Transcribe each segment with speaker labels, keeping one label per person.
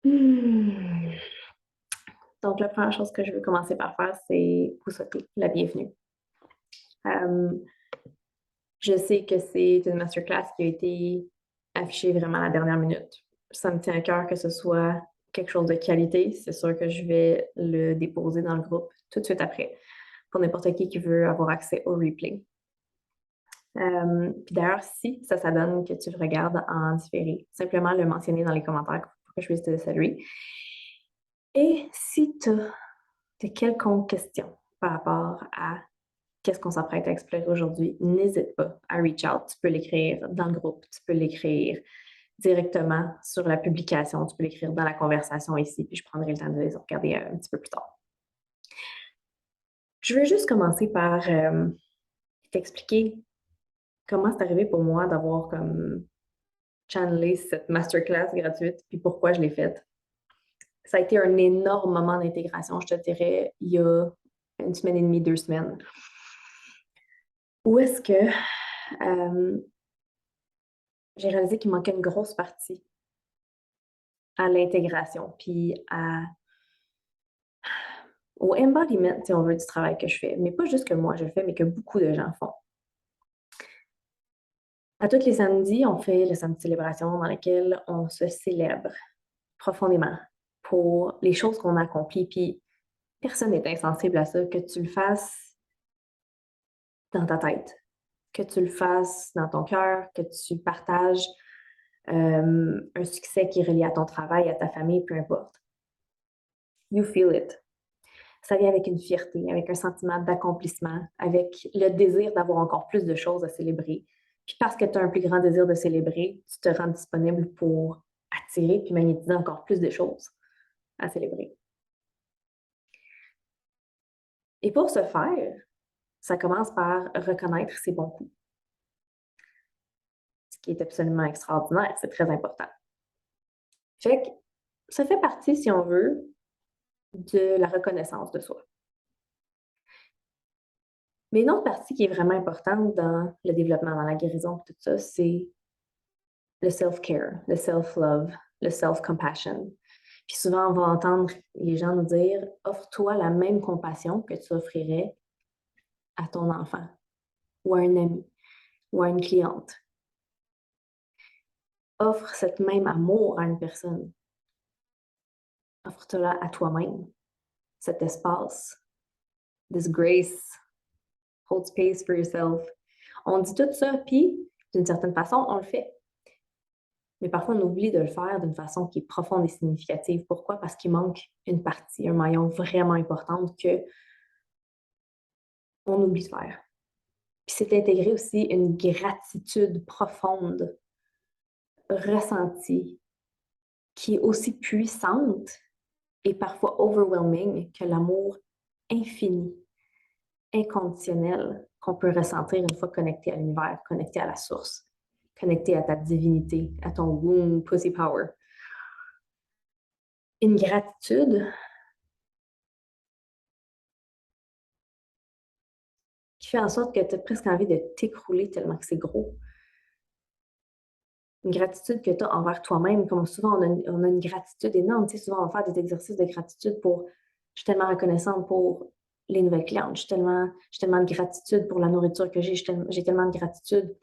Speaker 1: Hmm. Donc, la première chose que je veux commencer par faire, c'est vous souhaiter la bienvenue. Euh, je sais que c'est une masterclass qui a été affichée vraiment à la dernière minute. Ça me tient à cœur que ce soit quelque chose de qualité. C'est sûr que je vais le déposer dans le groupe tout de suite après pour n'importe qui veut avoir accès au replay. Puis d'ailleurs, si ça donne que tu le regardes en différé, simplement le mentionner dans les commentaires pour que je puisse te saluer. Et si tu as de quelconques questions par rapport à qu'est-ce qu'on s'apprête à explorer aujourd'hui, n'hésite pas à reach out. Tu peux l'écrire dans le groupe, tu peux l'écrire directement sur la publication, tu peux l'écrire dans la conversation ici, puis je prendrai le temps de les regarder un petit peu plus tard. Je veux juste commencer par t'expliquer comment c'est arrivé pour moi d'avoir comme channelé cette masterclass gratuite, puis pourquoi je l'ai faite. Ça a été un énorme moment d'intégration, je te dirais, il y a une semaine et demie, 2 semaines. Où est-ce que j'ai réalisé qu'il manquait une grosse partie à l'intégration, puis au embodiment, si on veut, du travail que je fais. Mais pas juste que moi je le fais, mais que beaucoup de gens font. À tous les samedis, on fait le samedi de célébration dans lequel on se célèbre profondément pour les choses qu'on a accomplies. Puis personne n'est insensible à ça, que tu le fasses dans ta tête, que tu le fasses dans ton cœur, que tu partages un succès qui est relié à ton travail, à ta famille, peu importe. You feel it. Ça vient avec une fierté, avec un sentiment d'accomplissement, avec le désir d'avoir encore plus de choses à célébrer. Puis parce que tu as un plus grand désir de célébrer, tu te rends disponible pour attirer puis magnétiser encore plus de choses à célébrer. Et pour ce faire, ça commence par reconnaître ses bons coups, ce qui est absolument extraordinaire, c'est très important. Fait que ça fait partie, si on veut, de la reconnaissance de soi. Mais une autre partie qui est vraiment importante dans le développement, dans la guérison, tout ça, c'est le self-care, le self-love, le self-compassion. Puis souvent, on va entendre les gens nous dire, offre-toi la même compassion que tu offrirais à ton enfant ou à un ami ou à une cliente. Offre cet même amour à une personne. Offre-toi à toi-même, cet espace, this grace, hold space for yourself. On dit tout ça, puis d'une certaine façon, on le fait. Mais parfois, on oublie de le faire d'une façon qui est profonde et significative. Pourquoi? Parce qu'il manque une partie, un maillon vraiment important que on oublie de faire. Puis c'est intégrer aussi une gratitude profonde, ressentie, qui est aussi puissante et parfois overwhelming que l'amour infini, inconditionnel qu'on peut ressentir une fois connecté à l'univers, connecté à la source, connecté à ta divinité, à ton womb pussy power. Une gratitude qui fait en sorte que tu as presque envie de t'écrouler tellement que c'est gros. Une gratitude que tu as envers toi-même, comme souvent on a une gratitude énorme. Tu sais, souvent on va faire des exercices de gratitude pour je suis tellement reconnaissante pour les nouvelles clientes, j'ai tellement de gratitude pour la nourriture que j'ai tellement de gratitude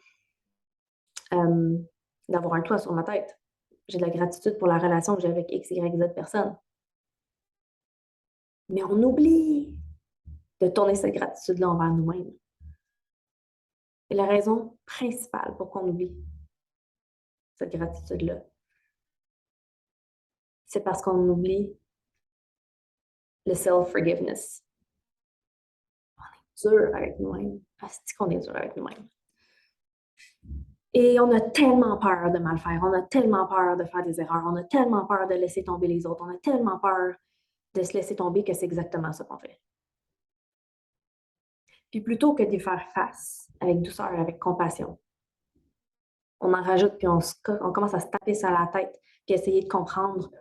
Speaker 1: d'avoir un toit sur ma tête. J'ai de la gratitude pour la relation que j'ai avec X, Y, Z personnes. Mais on oublie de tourner cette gratitude-là envers nous-mêmes. Et la raison principale pourquoi on oublie cette gratitude-là, c'est parce qu'on oublie le self-forgiveness. On est dur avec nous-mêmes. Asti qu'on est dur avec nous-mêmes. Et on a tellement peur de mal faire, on a tellement peur de faire des erreurs, on a tellement peur de laisser tomber les autres, on a tellement peur de se laisser tomber que c'est exactement ça qu'on fait. Puis plutôt que d'y faire face avec douceur, avec compassion, on en rajoute puis on commence à se taper sur la tête puis essayer de comprendre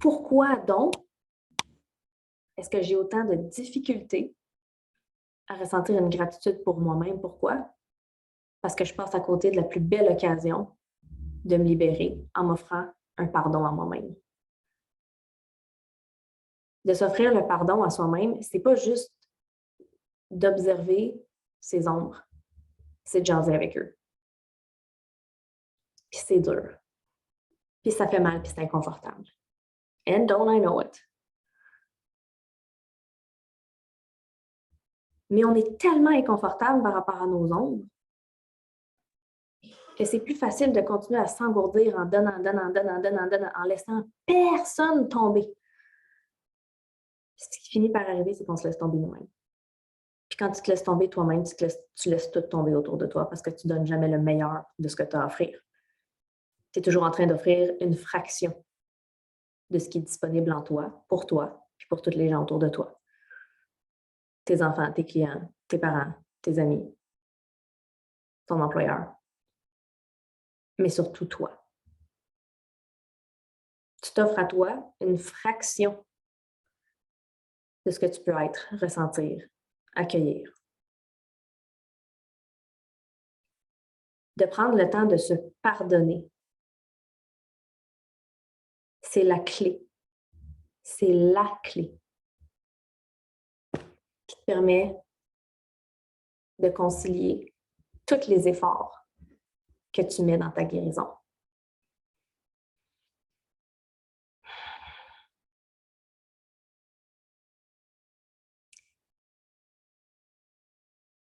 Speaker 1: pourquoi donc est-ce que j'ai autant de difficultés à ressentir une gratitude pour moi-même. Pourquoi? Parce que je passe à côté de la plus belle occasion de me libérer en m'offrant un pardon à moi-même. De s'offrir le pardon à soi-même, c'est pas juste d'observer ses ombres, c'est de jaser avec eux. Puis c'est dur. Puis ça fait mal, puis c'est inconfortable. And don't I know it? Mais on est tellement inconfortable par rapport à nos ombres que c'est plus facile de continuer à s'engourdir en donnant, en laissant personne tomber. Ce qui finit par arriver, c'est qu'on se laisse tomber nous-mêmes. Puis quand tu te laisses tomber toi-même, tu laisses tout tomber autour de toi parce que tu ne donnes jamais le meilleur de ce que tu as à offrir. Tu es toujours en train d'offrir une fraction de ce qui est disponible en toi, puis pour tous les gens autour de toi. Tes enfants, tes clients, tes parents, tes amis, ton employeur, mais surtout toi. Tu t'offres à toi une fraction de ce que tu peux être, ressentir, accueillir. De prendre le temps de se pardonner, c'est la clé. C'est la clé qui te permet de concilier tous les efforts que tu mets dans ta guérison.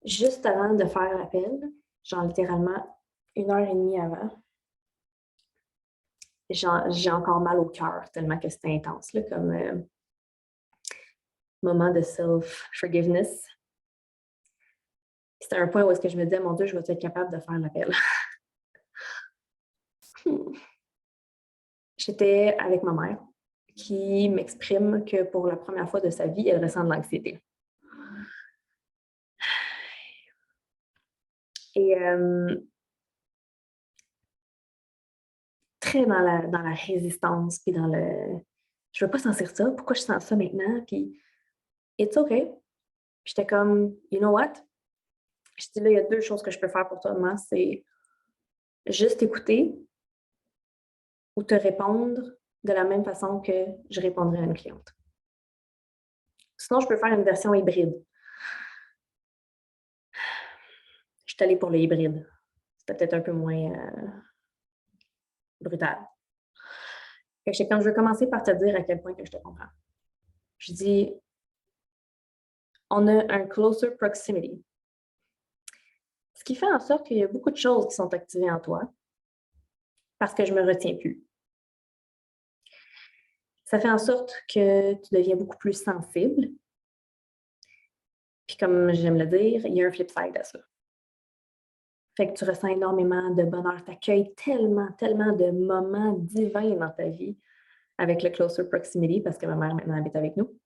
Speaker 1: Juste avant de faire l'appel, genre littéralement 1 heure et demie avant, j'ai encore mal au cœur tellement que c'était intense, là, comme moment de self-forgiveness. C'était un point où est-ce que je me disais, mon Dieu, je vais être capable de faire l'appel. J'étais avec ma mère qui m'exprime que pour la première fois de sa vie, elle ressent de l'anxiété. Et très dans la résistance, puis dans le je veux pas sentir ça, pourquoi je sens ça maintenant? Puis it's okay. Puis j'étais comme, you know what? Je dis là, il y a 2 choses que je peux faire pour toi, maman, c'est juste écouter ou te répondre de la même façon que je répondrais à une cliente. Sinon, je peux faire une version hybride. Je suis allée pour le hybride. C'était peut-être un peu moins brutal. Fait que quand je vais commencer par te dire à quel point que je te comprends. Je dis, on a un closer proximity. Ce qui fait en sorte qu'il y a beaucoup de choses qui sont activées en toi parce que je me retiens plus. Ça fait en sorte que tu deviens beaucoup plus sensible. Puis comme j'aime le dire, il y a un flip side à ça. Fait que tu ressens énormément de bonheur. Tu accueilles tellement, tellement de moments divins dans ta vie avec le closer proximity parce que ma mère maintenant habite avec nous.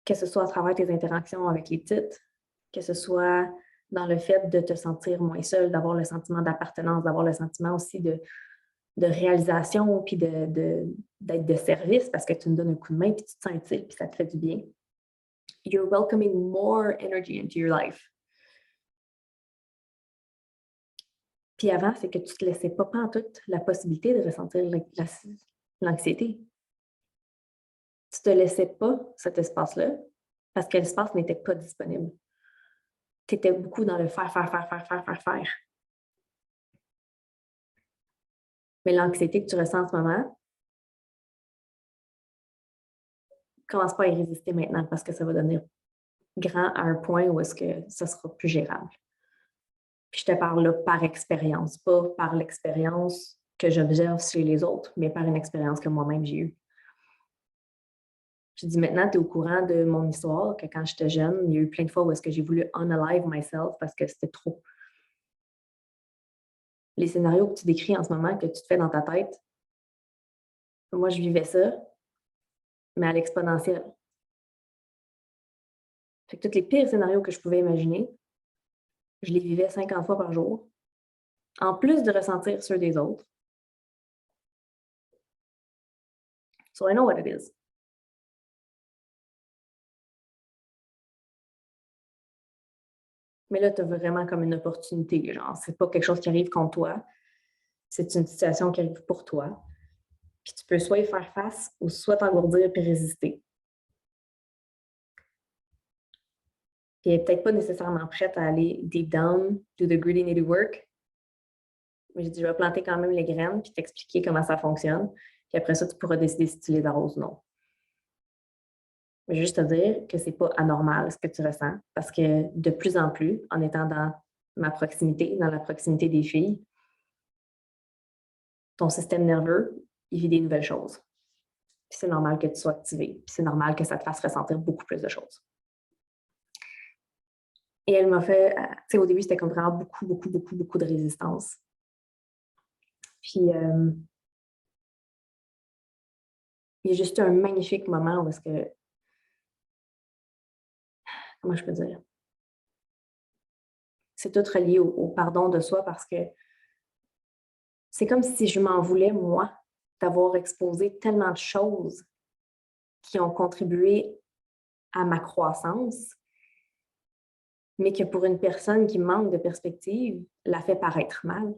Speaker 1: Que ce soit à travers tes interactions avec les petites, que ce soit dans le fait de te sentir moins seule, d'avoir le sentiment d'appartenance, d'avoir le sentiment aussi de réalisation, puis d'être de service parce que tu me donnes un coup de main, puis tu te sens utile, puis ça te fait du bien. You're welcoming more energy into your life. Puis avant, c'est que tu ne te laissais pas pantoute la possibilité de ressentir l'anxiété. Tu ne te laissais pas cet espace-là parce que l'espace n'était pas disponible. Tu étais beaucoup dans le faire. Mais l'anxiété que tu ressens en ce moment, commence pas à y résister maintenant parce que ça va devenir grand à un point où est-ce que ça sera plus gérable. Puis je te parle là par expérience, pas par l'expérience que j'observe chez les autres, mais par une expérience que moi-même j'ai eue. Je dis maintenant, tu es au courant de mon histoire, que quand j'étais jeune, il y a eu plein de fois où est-ce que j'ai voulu unalive myself parce que c'était trop. Les scénarios que tu décris en ce moment, que tu te fais dans ta tête, moi, je vivais ça, mais à l'exponentielle. Fait que tous les pires scénarios que je pouvais imaginer, je les vivais 50 fois par jour, en plus de ressentir ceux des autres. So I know what it is. Mais là, tu as vraiment comme une opportunité. Genre, c'est pas quelque chose qui arrive contre toi. C'est une situation qui arrive pour toi. Puis tu peux soit y faire face ou soit t'engourdir puis résister. Puis elle n'est peut-être pas nécessairement prête à aller deep down, do the gritty nitty work. Mais j'ai dit, je vais planter quand même les graines puis t'expliquer comment ça fonctionne. Puis après ça, tu pourras décider si tu les arroses ou non. Mais juste te dire que c'est pas anormal ce que tu ressens parce que de plus en plus, en étant dans ma proximité, dans la proximité des filles, ton système nerveux, il vit des nouvelles choses. Puis c'est normal que tu sois activé. Puis c'est normal que ça te fasse ressentir beaucoup plus de choses. Et elle m'a fait, tu sais, au début, c'était comme vraiment beaucoup de résistance. Puis, il y a juste eu un magnifique moment où est-ce que, comment je peux dire? C'est tout relié au pardon de soi parce que c'est comme si je m'en voulais, moi, d'avoir exposé tellement de choses qui ont contribué à ma croissance, mais que pour une personne qui manque de perspective, la fait paraître mal.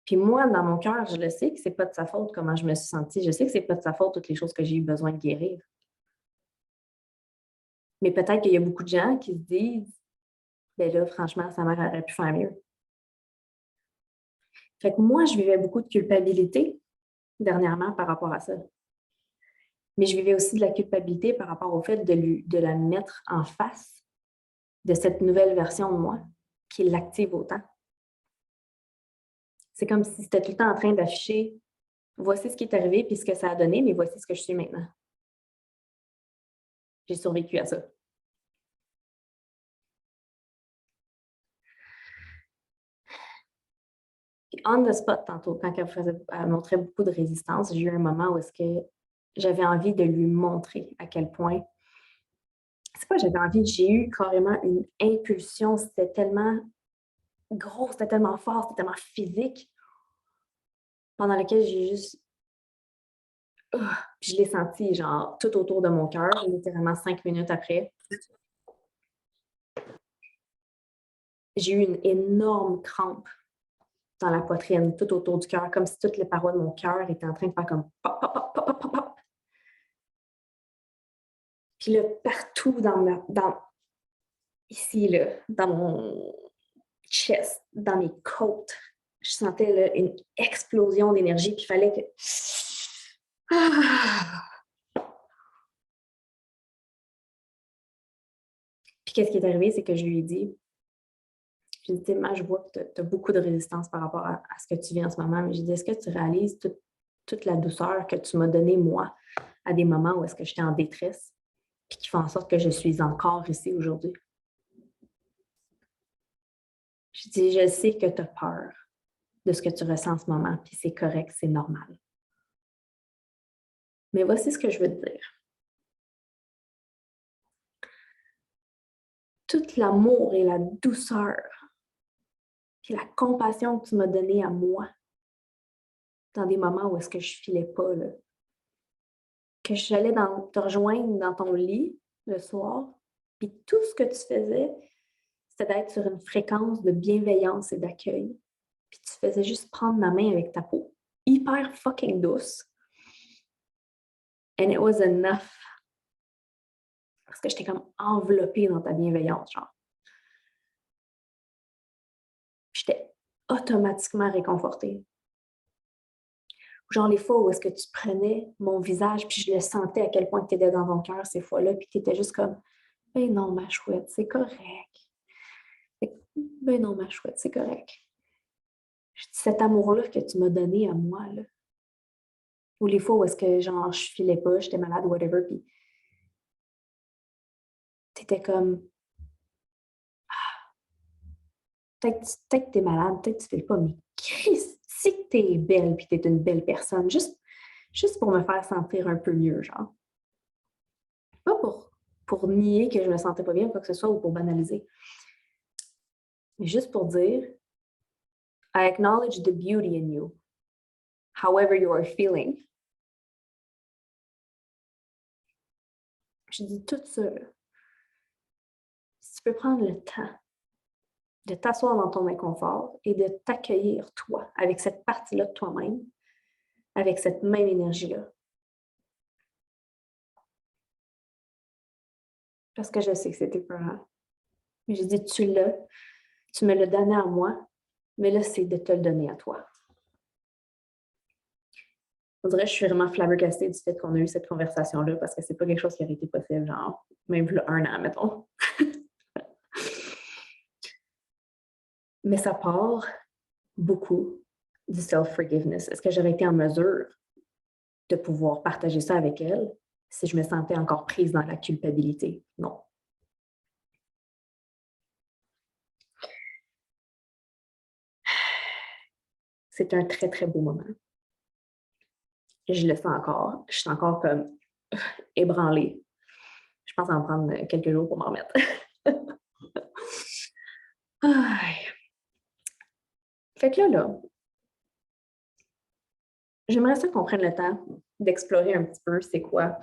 Speaker 1: Puis moi, dans mon cœur, je le sais que c'est pas de sa faute comment je me suis sentie. Je sais que c'est pas de sa faute toutes les choses que j'ai eu besoin de guérir. Mais peut-être qu'il y a beaucoup de gens qui se disent, ben là, franchement, sa mère aurait pu faire mieux. Fait que moi, je vivais beaucoup de culpabilité dernièrement par rapport à ça. Mais je vivais aussi de la culpabilité par rapport au fait de la mettre en face de cette nouvelle version de moi qui l'active autant. C'est comme si c'était tout le temps en train d'afficher voici ce qui est arrivé puis ce que ça a donné, mais voici ce que je suis maintenant. J'ai survécu à ça. Puis on the spot, tantôt, quand elle montrait beaucoup de résistance, j'ai eu un moment où est-ce que j'avais envie de lui montrer à quel point. C'est pas j'avais envie, j'ai eu carrément une impulsion, c'était tellement gros, c'était tellement fort, c'était tellement physique, pendant lequel j'ai juste. Puis je l'ai senti, genre, tout autour de mon cœur, littéralement 5 minutes après. J'ai eu une énorme crampe dans la poitrine, tout autour du cœur, comme si toutes les parois de mon cœur étaient en train de faire comme pop, pop, pop, pop, pop, pop. Puis là, partout ici, là, dans mon chest, dans mes côtes, je sentais là, une explosion d'énergie, puis il fallait que. Ah! Puis qu'est-ce qui est arrivé, c'est que je lui ai dit, je vois que tu as beaucoup de résistance par rapport à ce que tu vis en ce moment, mais j'ai dit, est-ce que tu réalises toute la douceur que tu m'as donnée, moi, à des moments où est-ce que j'étais en détresse, puis qui font en sorte que je suis encore ici aujourd'hui? Je dis, je sais que tu as peur de ce que tu ressens en ce moment, puis c'est correct, c'est normal. Mais voici ce que je veux te dire. Tout l'amour et la douceur, puis la compassion que tu m'as donnée à moi, dans des moments où est-ce que je filais pas, là, que j'allais te rejoindre dans ton lit le soir, puis tout ce que tu faisais, c'était d'être sur une fréquence de bienveillance et d'accueil. Puis tu faisais juste prendre ma main avec ta peau hyper fucking douce. And it was enough. Parce que j'étais comme enveloppée dans ta bienveillance, genre. J'étais automatiquement réconfortée. Genre les fois où est-ce que tu prenais mon visage, puis je le sentais à quel point tu étais dans ton cœur ces fois-là, puis tu étais juste comme, ben non, ma chouette, c'est correct. Ben non, ma chouette, c'est correct. Cet amour-là que tu m'as donné à moi, là, ou les fois où est-ce que genre je filais pas, j'étais malade, whatever, puis t'étais comme, peut-être que t'es malade, peut-être que tu files pas, mais Christ, si que t'es belle puis t'es une belle personne, juste pour me faire sentir un peu mieux, genre. Pas pour nier que je me sentais pas bien ou quoi que ce soit ou pour banaliser, mais juste pour dire, I acknowledge the beauty in you, however you are feeling. Je dis tout ça, là. Si tu peux prendre le temps de t'asseoir dans ton inconfort et de t'accueillir toi, avec cette partie-là de toi-même, avec cette même énergie-là. Parce que je sais que c'était épeurant. Mais j'ai dit, tu l'as, tu me l'as donné à moi, mais là, c'est de te le donner à toi. On dirait que je suis vraiment flabbergastée du fait qu'on a eu cette conversation-là parce que c'est pas quelque chose qui aurait été possible, genre, même il y a 1 an, mettons. Mais ça part beaucoup du self-forgiveness. Est-ce que j'aurais été en mesure de pouvoir partager ça avec elle si je me sentais encore prise dans la culpabilité? Non. C'est un très, très beau moment. Je le sens encore. Je suis encore comme ébranlée. Je pense en prendre quelques jours pour m'en remettre. Fait que là, j'aimerais ça qu'on prenne le temps d'explorer un petit peu c'est quoi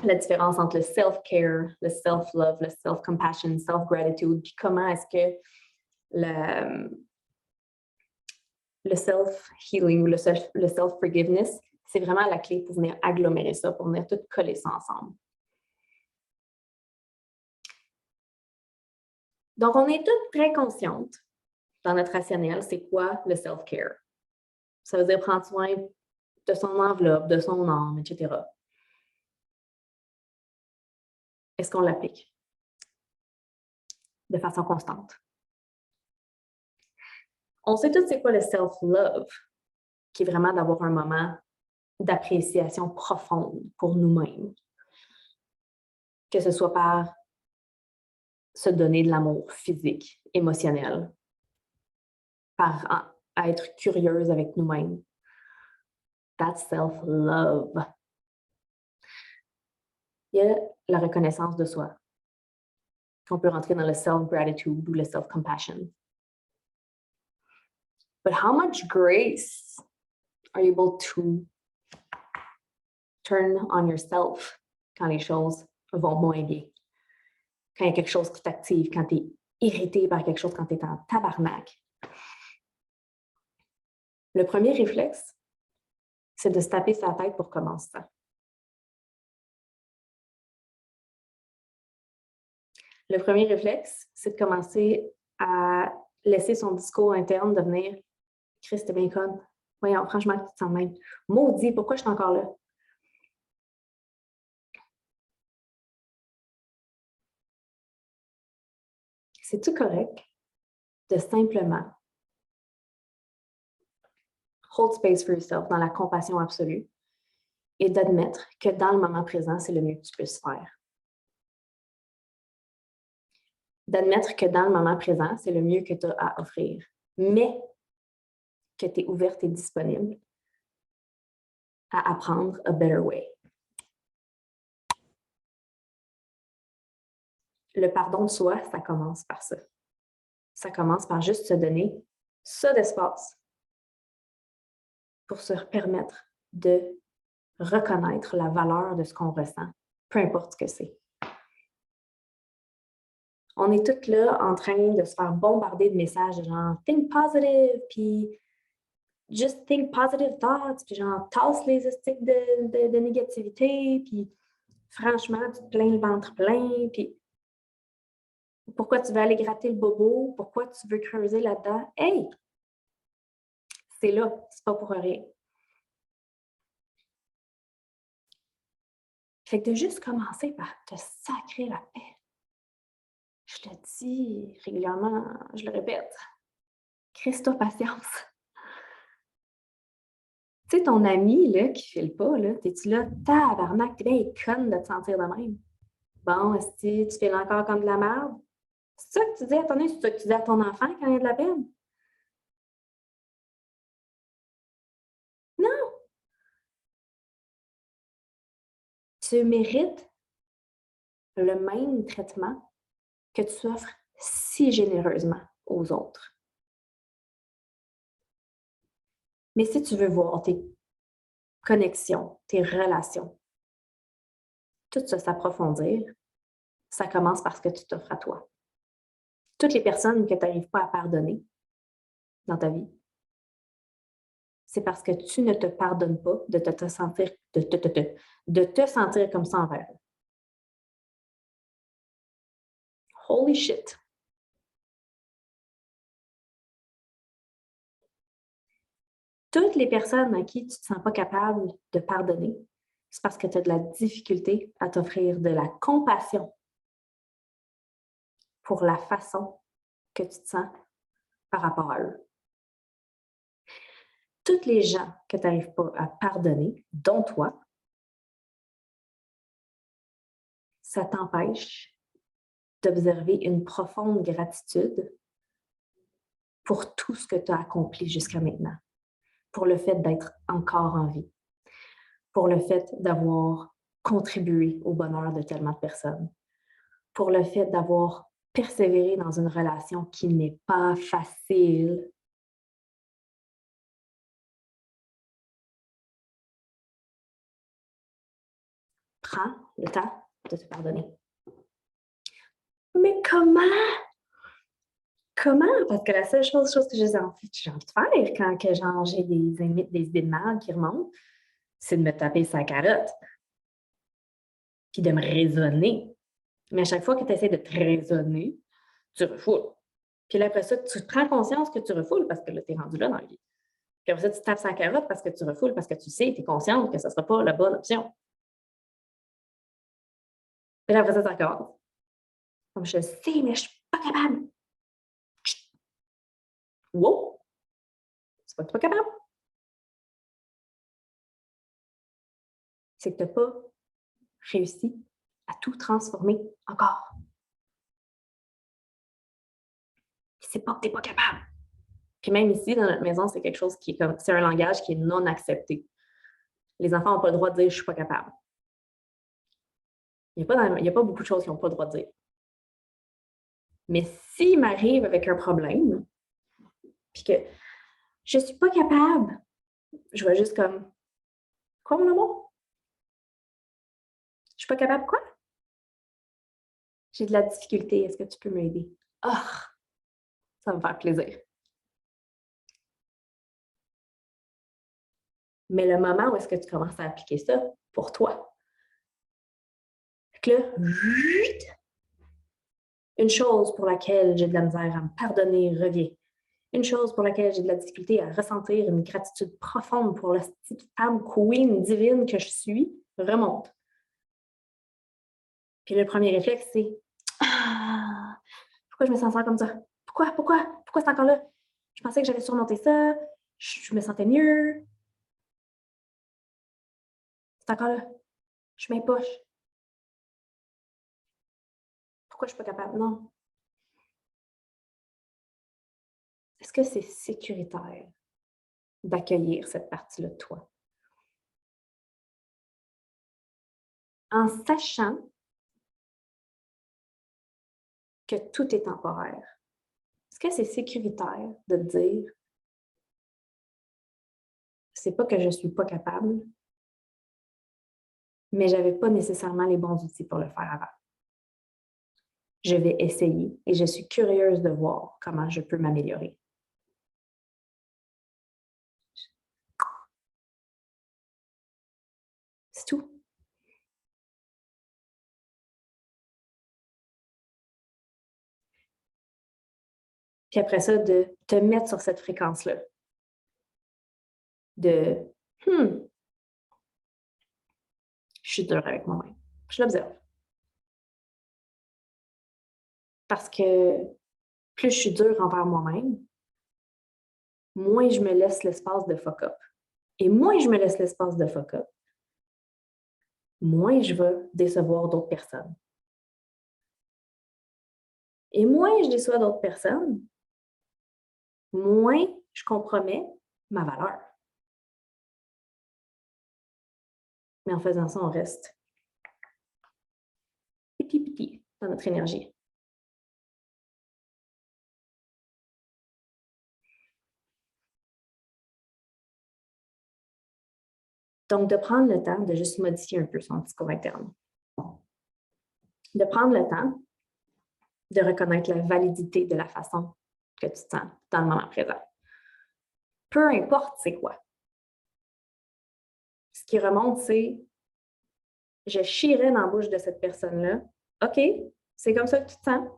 Speaker 1: la différence entre le self-care, le self-love, le self-compassion, le self-gratitude, puis comment est-ce que le self-healing ou le self-forgiveness, c'est vraiment la clé pour venir agglomérer ça, pour venir tout coller ça ensemble. Donc, on est toutes très conscientes dans notre rationnel, c'est quoi le self-care? Ça veut dire prendre soin de son enveloppe, de son âme, etc. Est-ce qu'on l'applique de façon constante? On sait tous c'est quoi le self-love, qui est vraiment d'avoir un moment d'appréciation profonde pour nous-mêmes. Que ce soit par se donner de l'amour physique, émotionnel, par être curieuse avec nous-mêmes. That's self-love. Il y a la reconnaissance de soi, qu'on peut rentrer dans le self-gratitude ou le self-compassion. But how much grace are you able to turn on yourself quand les choses vont moins bien? Quand il y a quelque chose qui t'active, quand tu es irrité par quelque chose, quand tu es en tabarnak. Le premier réflexe, c'est de se taper sa tête pour commencer ça. Le premier réflexe, c'est de commencer à laisser son discours interne devenir Christ, t'es bien conne. Voyons, franchement, tu te sens même. Maudit, pourquoi je suis encore là? C'est-tu correct de simplement hold space for yourself dans la compassion absolue et d'admettre que dans le moment présent, c'est le mieux que tu puisses faire? D'admettre que dans le moment présent, c'est le mieux que tu as à offrir, mais que tu es ouverte et disponible à apprendre a better way. Le pardon de soi, ça commence par ça. Ça commence par juste se donner ça d'espace pour se permettre de reconnaître la valeur de ce qu'on ressent, peu importe ce que c'est. On est toutes là en train de se faire bombarder de messages genre think positive, puis just think positive thoughts, puis genre tasse les sticks de négativité, puis franchement, tu te plains le ventre plein, puis pourquoi tu veux aller gratter le bobo, pourquoi tu veux creuser là-dedans? Hey! C'est là, c'est pas pour rien. Fait que de juste commencer par te sacrer la paix. Je te dis régulièrement, je le répète, crisse-toi patience. Tu sais, ton ami là, qui file pas, là, t'es-tu là, tabarnak, t'es bien conne de te sentir de même. Bon, est-ce que tu files encore comme de la merde? C'est ça que tu dis à ton ami, c'est ça que tu dis à ton enfant quand il y a de la peine? Non! Tu mérites le même traitement que tu offres si généreusement aux autres. Mais si tu veux voir tes connexions, tes relations, tout ça s'approfondir, ça commence par ce que tu t'offres à toi. Toutes les personnes que tu n'arrives pas à pardonner dans ta vie, c'est parce que tu ne te pardonnes pas de te sentir comme ça envers eux. Holy shit! Toutes les personnes à qui tu ne te sens pas capable de pardonner, c'est parce que tu as de la difficulté à t'offrir de la compassion pour la façon que tu te sens par rapport à eux. Toutes les gens que tu n'arrives pas à pardonner, dont toi, ça t'empêche d'observer une profonde gratitude pour tout ce que tu as accompli jusqu'à maintenant, pour le fait d'être encore en vie, pour le fait d'avoir contribué au bonheur de tellement de personnes, pour le fait d'avoir persévéré dans une relation qui n'est pas facile. Prends le temps de te pardonner. Mais comment? Comment? Parce que la seule chose que j'ai envie de faire quand j'ai des idées de mal qui remontent, c'est de me taper sa carotte, puis de me raisonner. Mais à chaque fois que tu essaies de te raisonner, tu refoules. Puis là, après ça, tu prends conscience que tu refoules parce que là, tu es rendu là dans la vie. Puis après ça, tu tapes sa carotte parce que tu refoules, parce que tu sais, tu es consciente que ce ne sera pas la bonne option. Puis là, après ça, ça recommence. Comme je sais, mais je ne suis pas capable. Wow! C'est pas que tu n'es pas capable. C'est que tu n'as pas réussi à tout transformer encore. C'est pas que tu n'es pas capable. Puis même ici, dans notre maison, c'est quelque chose qui est comme, c'est un langage qui est non accepté. Les enfants n'ont pas le droit de dire « je suis pas capable ». Il n'y a pas beaucoup de choses qu'ils n'ont pas le droit de dire. Mais s'il m'arrive avec un problème, puis que je ne suis pas capable, je vais juste comme « Quoi, mon amour? Je suis pas capable quoi? J'ai de la difficulté, est-ce que tu peux m'aider? » Ah, ça va me faire plaisir. Mais le moment où est-ce que tu commences à appliquer ça pour toi, fait que là, une chose pour laquelle j'ai de la misère à me pardonner revient. Une chose pour laquelle j'ai de la difficulté à ressentir une gratitude profonde pour la petite femme queen divine que je suis remonte. Puis le premier réflexe, c'est « Ah, pourquoi je me sens comme ça? Pourquoi c'est encore là? Je pensais que j'avais surmonté ça, je me sentais mieux. C'est encore là. Je m'impoche. Pourquoi je ne suis pas capable? Non. Est-ce que c'est sécuritaire d'accueillir cette partie-là de toi? En sachant que tout est temporaire. Est-ce que c'est sécuritaire de te dire c'est pas que je suis pas capable, mais j'avais pas nécessairement les bons outils pour le faire avant. Je vais essayer et je suis curieuse de voir comment je peux m'améliorer. C'est tout. Puis après ça, de te mettre sur cette fréquence-là. De je suis dure avec moi-même. Je l'observe. Parce que plus je suis dure envers moi-même, moins je me laisse l'espace de fuck up. Et moins je me laisse l'espace de fuck up, moins je vais décevoir d'autres personnes. Et moins je déçois d'autres personnes, moins je compromets ma valeur. Mais en faisant ça, on reste petit dans notre énergie. Donc, de prendre le temps de juste modifier un peu son discours interne. De prendre le temps de reconnaître la validité de la façon que tu te sens dans le moment présent. Peu importe c'est quoi. Ce qui remonte, c'est je chierais dans la bouche de cette personne-là. OK, c'est comme ça que tu te sens.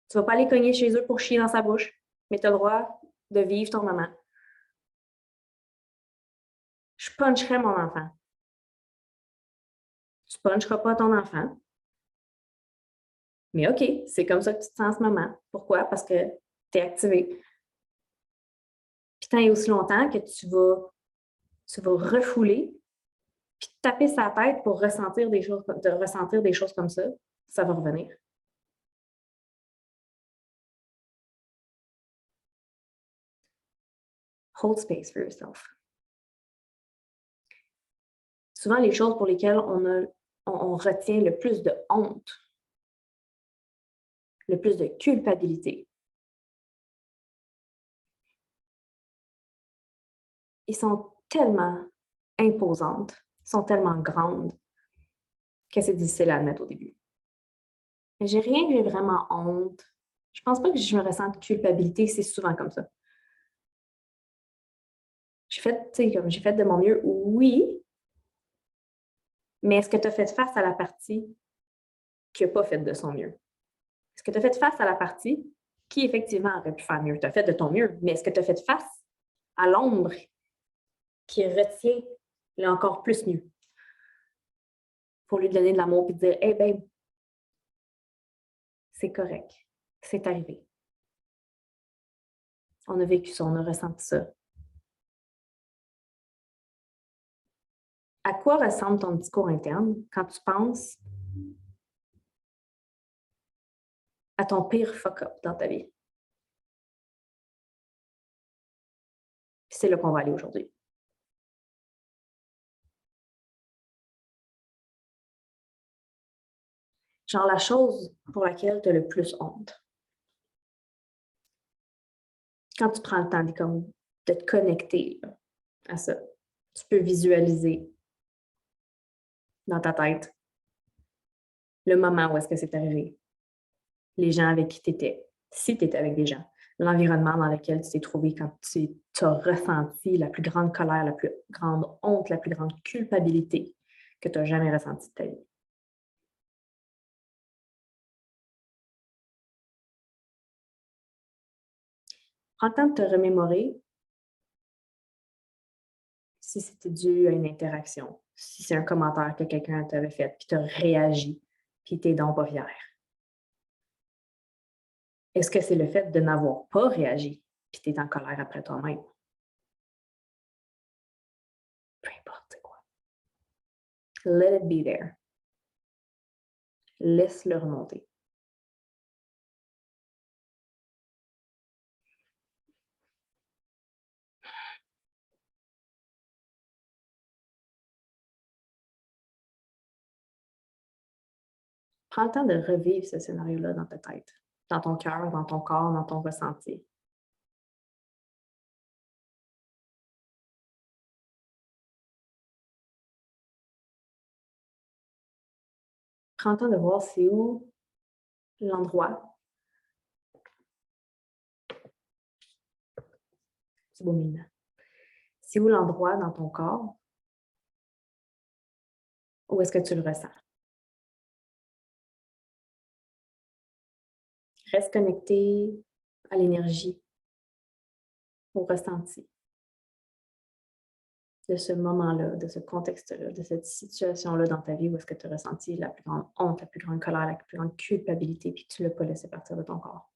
Speaker 1: Tu ne vas pas aller cogner chez eux pour chier dans sa bouche, mais tu as le droit de vivre ton moment. Je puncherais mon enfant. Tu ne puncheras pas ton enfant. Mais OK, c'est comme ça que tu te sens en ce moment. Pourquoi? Parce que tu es activé. Puis tant et aussi longtemps que tu vas refouler, puis taper sa tête pour ressentir des choses comme ça va revenir. Hold space for yourself. Souvent, les choses pour lesquelles on retient le plus de honte, le plus de culpabilité, ils sont tellement imposantes, sont tellement grandes que c'est difficile à admettre au début. Mais j'ai rien que j'ai vraiment honte. Je pense pas que je me ressens de culpabilité, c'est souvent comme ça. J'ai fait de mon mieux, oui, mais est-ce que tu as fait face à la partie qui n'a pas fait de son mieux? Est-ce que tu as fait face à la partie qui effectivement aurait pu faire mieux? Tu as fait de ton mieux, mais est-ce que tu as fait face à l'ombre qui retient le encore plus mieux pour lui donner de l'amour et dire hey babe, c'est correct, c'est arrivé. On a vécu ça, on a ressenti ça. À quoi ressemble ton discours interne quand tu penses à ton pire fuck-up dans ta vie? C'est là qu'on va aller aujourd'hui. Genre la chose pour laquelle tu as le plus honte. Quand tu prends le temps de te connecter à ça, tu peux visualiser dans ta tête le moment où est-ce que c'est arrivé, les gens avec qui tu étais, si tu étais avec des gens, l'environnement dans lequel tu t'es trouvé quand tu as ressenti la plus grande colère, la plus grande honte, la plus grande culpabilité que tu as jamais ressentie de ta vie. Prends le temps de te remémorer si c'était dû à une interaction, si c'est un commentaire que quelqu'un t'avait fait, puis tu as réagi, puis tu n'es donc pas fier. Est-ce que c'est le fait de n'avoir pas réagi, puis tu es en colère après toi-même? Peu importe c'est quoi. Let it be there. Laisse-le remonter. Prends le temps de revivre ce scénario-là dans ta tête, dans ton cœur, dans ton corps, dans ton ressenti. Prends le temps de voir c'est où l'endroit. C'est beau, Mina. C'est où l'endroit dans ton corps où est-ce que tu le ressens? Reste connecté à l'énergie, au ressenti de ce moment-là, de ce contexte-là, de cette situation-là dans ta vie où est-ce que tu as ressenti la plus grande honte, la plus grande colère, la plus grande culpabilité, puis que tu ne l'as pas laissé partir de ton corps.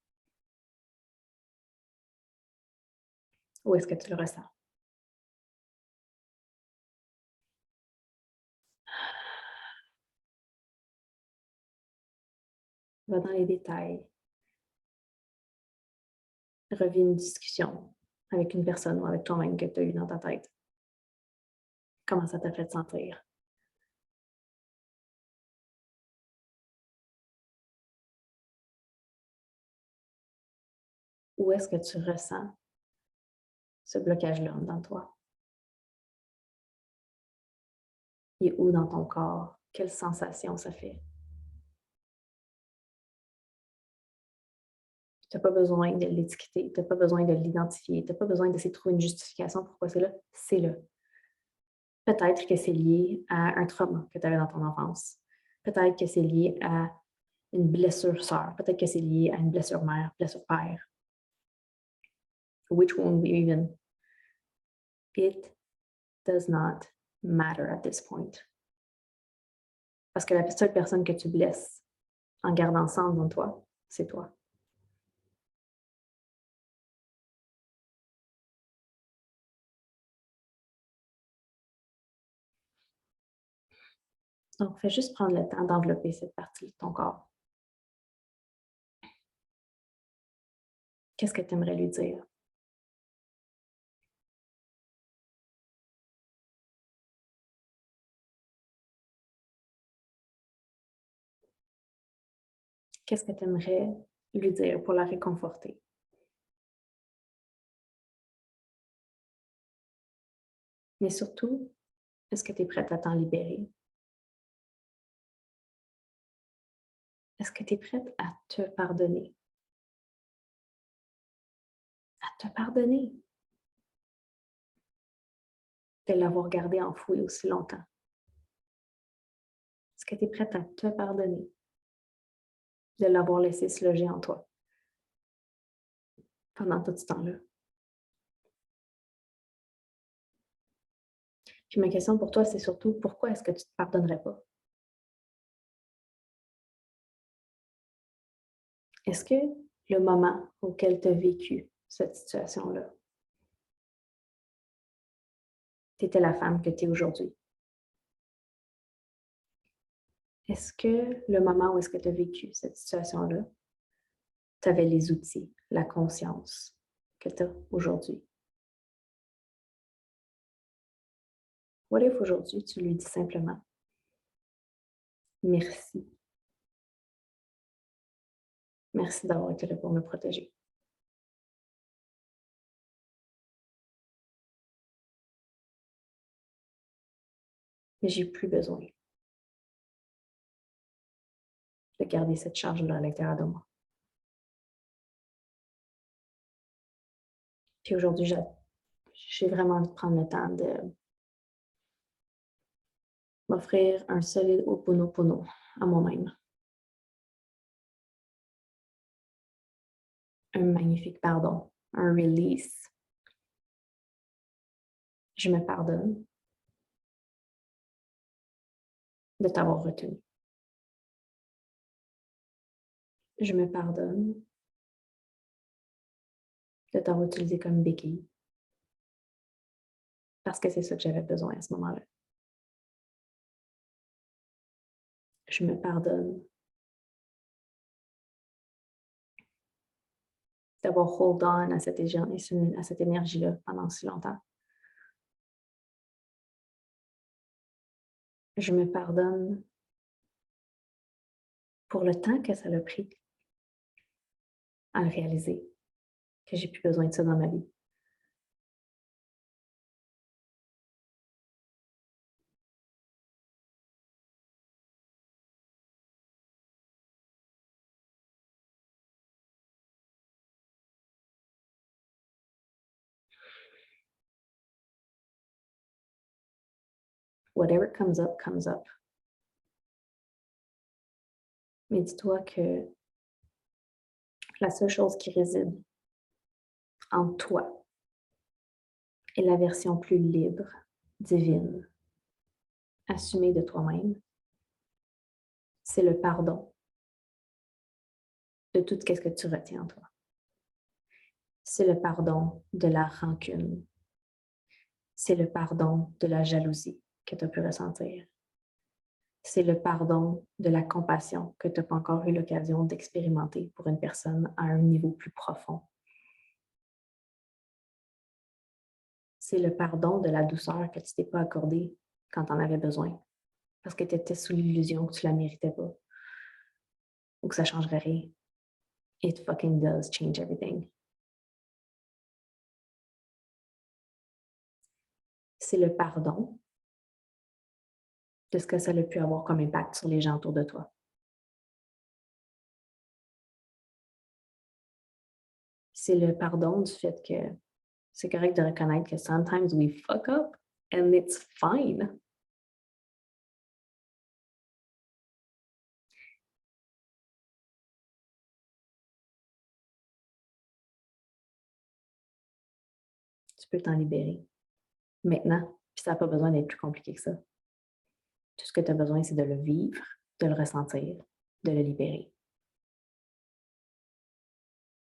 Speaker 1: Où est-ce que tu le ressens? Va dans les détails. Revis une discussion avec une personne ou avec toi-même que tu as eue dans ta tête. Comment ça t'a fait sentir? Où est-ce que tu ressens ce blocage-là dans toi? Et où dans ton corps? Quelle sensation ça fait? Tu n'as pas besoin de l'étiqueter, tu n'as pas besoin de l'identifier, tu n'as pas besoin d'essayer de trouver une justification pourquoi c'est là. C'est là. Peut-être que c'est lié à un trauma que tu avais dans ton enfance. Peut-être que c'est lié à une blessure sœur. Peut-être que c'est lié à une blessure mère, blessure père. Which one even? It does not matter at this point. Parce que la seule personne que tu blesses en gardant ça en toi, c'est toi. Donc, fais juste prendre le temps d'envelopper cette partie de ton corps. Qu'est-ce que tu aimerais lui dire? Qu'est-ce que tu aimerais lui dire pour la réconforter? Mais surtout, est-ce que tu es prête à t'en libérer? Est-ce que tu es prête à te pardonner? À te pardonner de l'avoir gardé enfoui aussi longtemps? Est-ce que tu es prête à te pardonner de l'avoir laissé se loger en toi pendant tout ce temps-là? Puis ma question pour toi, c'est surtout pourquoi est-ce que tu ne te pardonnerais pas? Est-ce que le moment auquel tu as vécu cette situation-là, tu étais la femme que tu es aujourd'hui? Est-ce que le moment où est-ce que tu as vécu cette situation-là, tu avais les outils, la conscience que tu as aujourd'hui? What if aujourd'hui, tu lui dis simplement merci. Merci d'avoir été là pour me protéger. Mais j'ai plus besoin de garder cette charge-là à l'intérieur de moi. Puis aujourd'hui, j'ai vraiment envie de prendre le temps de m'offrir un solide Ho'oponopono à moi-même. Un magnifique pardon, un release. Je me pardonne de t'avoir retenu. Je me pardonne de t'avoir utilisé comme béquille parce que c'est ça que j'avais besoin à ce moment-là. Je me pardonne d'avoir hold on à cette énergie-là pendant si longtemps. Je me pardonne pour le temps que ça l'a pris à le réaliser, que j'ai plus besoin de ça dans ma vie. Whatever comes up, comes up. Mais dis-toi que la seule chose qui réside en toi est la version plus libre, divine, assumée de toi-même. C'est le pardon de tout ce que tu retiens en toi. C'est le pardon de la rancune. C'est le pardon de la jalousie que tu as pu ressentir. C'est le pardon de la compassion que tu n'as pas encore eu l'occasion d'expérimenter pour une personne à un niveau plus profond. C'est le pardon de la douceur que tu t'es pas accordée quand tu en avais besoin, parce que tu étais sous l'illusion que tu la méritais pas ou que ça changerait rien. It fucking does change everything. C'est le pardon de ce que ça a pu avoir comme impact sur les gens autour de toi. C'est le pardon du fait que c'est correct de reconnaître que sometimes we fuck up and it's fine. Tu peux t'en libérer maintenant, puis ça n'a pas besoin d'être plus compliqué que ça. Tout ce que tu as besoin, c'est de le vivre, de le ressentir, de le libérer.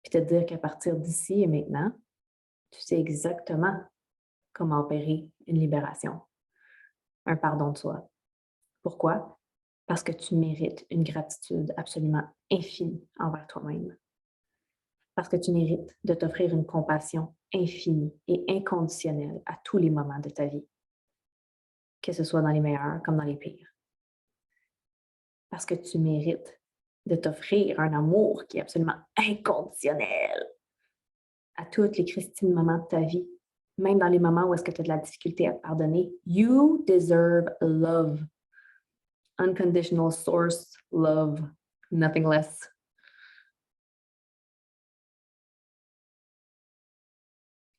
Speaker 1: Puis te dire qu'à partir d'ici et maintenant, tu sais exactement comment opérer une libération, un pardon de soi. Pourquoi? Parce que tu mérites une gratitude absolument infinie envers toi-même. Parce que tu mérites de t'offrir une compassion infinie et inconditionnelle à tous les moments de ta vie, que ce soit dans les meilleurs comme dans les pires. Parce que tu mérites de t'offrir un amour qui est absolument inconditionnel à toutes les Christine moments de ta vie, même dans les moments où est-ce que tu as de la difficulté à te pardonner. You deserve love. Unconditional source love, nothing less.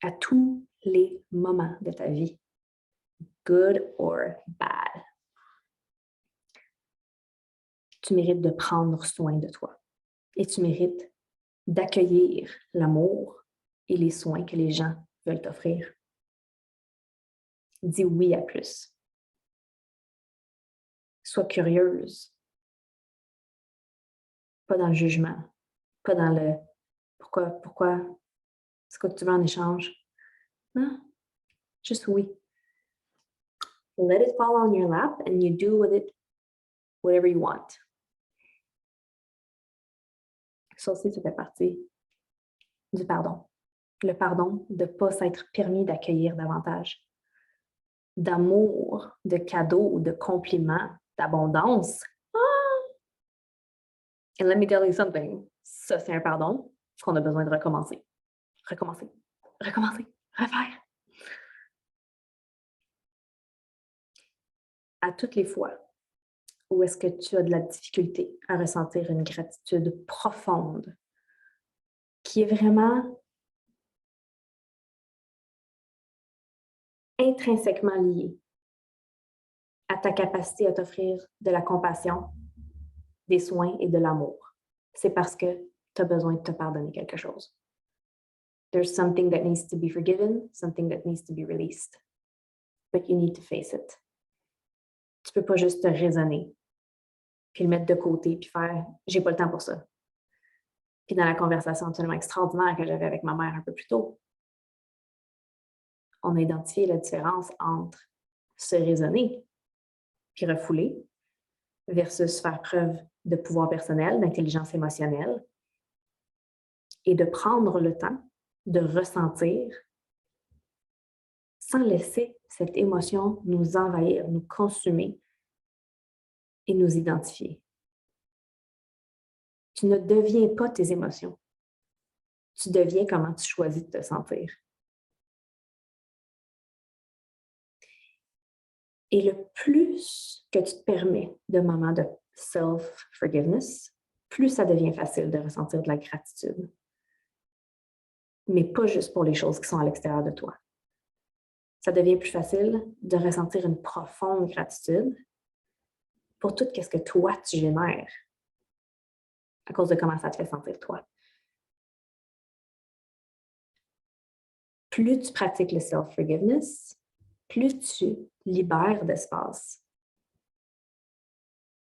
Speaker 1: À tous les moments de ta vie, good or bad. Tu mérites de prendre soin de toi et tu mérites d'accueillir l'amour et les soins que les gens veulent t'offrir. Dis oui à plus. Sois curieuse. Pas dans le jugement, pas dans le pourquoi, c'est quoi que tu veux en échange? Non, juste oui. Let it fall on your lap and you do with it whatever you want. Ça aussi, ça fait partie du pardon. Le pardon de ne pas s'être permis d'accueillir davantage d'amour, de cadeaux, de compliments, d'abondance. And let me tell you something. Ça, c'est un pardon qu'on a besoin de recommencer. Recommencer, recommencer, refaire. À toutes les fois où est-ce que tu as de la difficulté à ressentir une gratitude profonde qui est vraiment intrinsèquement liée à ta capacité à t'offrir de la compassion, des soins et de l'amour. C'est parce que tu as besoin de te pardonner quelque chose. There's something that needs to be forgiven, something that needs to be released. But you need to face it. Tu peux pas juste te raisonner, puis le mettre de côté, puis faire « j'ai pas le temps pour ça ». Puis dans la conversation absolument extraordinaire que j'avais avec ma mère un peu plus tôt, on a identifié la différence entre se raisonner, puis refouler, versus faire preuve de pouvoir personnel, d'intelligence émotionnelle, et de prendre le temps de ressentir sans laisser cette émotion nous envahir, nous consumer et nous identifier. Tu ne deviens pas tes émotions. Tu deviens comment tu choisis de te sentir. Et le plus que tu te permets de moments de self-forgiveness, plus ça devient facile de ressentir de la gratitude. Mais pas juste pour les choses qui sont à l'extérieur de toi. Ça devient plus facile de ressentir une profonde gratitude pour tout ce que toi, tu génères à cause de comment ça te fait sentir toi. Plus tu pratiques le self-forgiveness, plus tu libères d'espace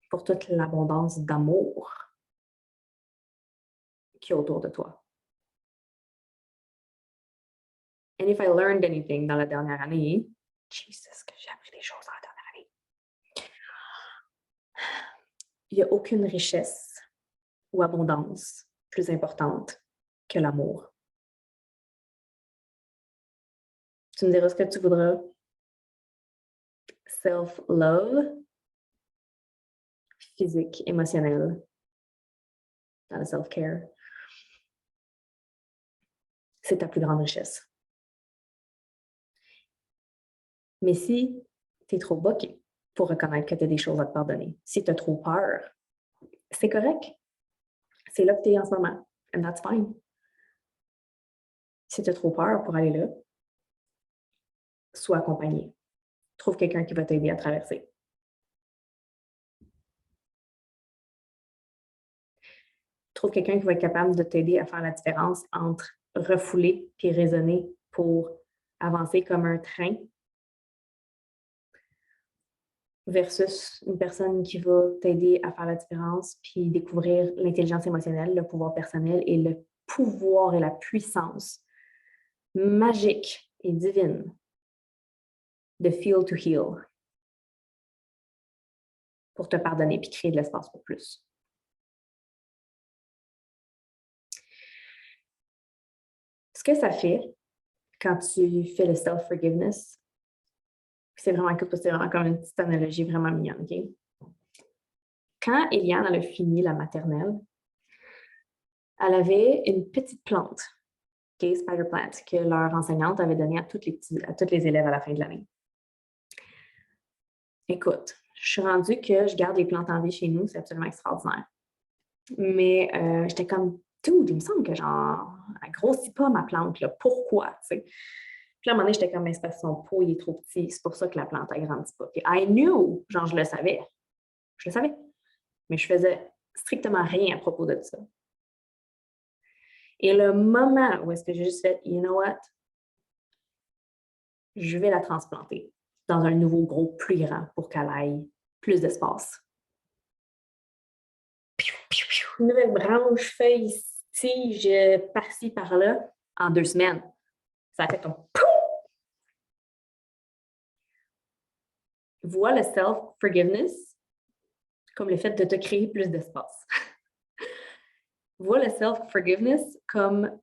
Speaker 1: pour toute l'abondance d'amour qui est autour de toi. And if I learned anything dans la dernière année, Jesus, que j'ai appris des choses dans la dernière année. Il n'y a aucune richesse ou abondance plus importante que l'amour. Tu me diras ce que tu voudras. Self-love, physique, émotionnel, dans le self-care, c'est ta plus grande richesse. Mais si tu es trop boqué pour reconnaître que tu as des choses à te pardonner, si tu as trop peur, c'est correct. C'est là que tu es en ce moment. And that's fine. Si tu as trop peur pour aller là, sois accompagné. Trouve quelqu'un qui va t'aider à traverser. Trouve quelqu'un qui va être capable de t'aider à faire la différence entre refouler puis raisonner pour avancer comme un train versus une personne qui va t'aider à faire la différence puis découvrir l'intelligence émotionnelle, le pouvoir personnel et le pouvoir et la puissance magique et divine de feel to heal pour te pardonner puis créer de l'espace pour plus. Ce que ça fait quand tu fais le self-forgiveness, c'est vraiment cool, c'est vraiment comme une petite analogie vraiment mignonne, OK? Quand Eliane elle a fini la maternelle, elle avait une petite plante, OK, spider plant, que leur enseignante avait donnée à tous les élèves à la fin de l'année. Écoute, je suis rendue que je garde les plantes en vie chez nous, c'est absolument extraordinaire. Mais j'étais comme, dude, il me semble que genre, elle grossit pas ma plante, là. Pourquoi, tu sais? Puis là, à un moment donné, j'étais comme, mais c'est parce que son pot, il est trop petit, c'est pour ça que la plante, elle grandit pas. Puis I knew, genre, je le savais. Je le savais. Mais je faisais strictement rien à propos de ça. Et le moment où est-ce que j'ai juste fait, you know what? Je vais la transplanter dans un nouveau gros plus grand pour qu'elle aille plus d'espace. Une nouvelle branche, feuille, tige, par-ci, par-là, en 2 semaines. Ça a fait comme pouf! Vois le self-forgiveness comme le fait de te créer plus d'espace. Vois le self-forgiveness comme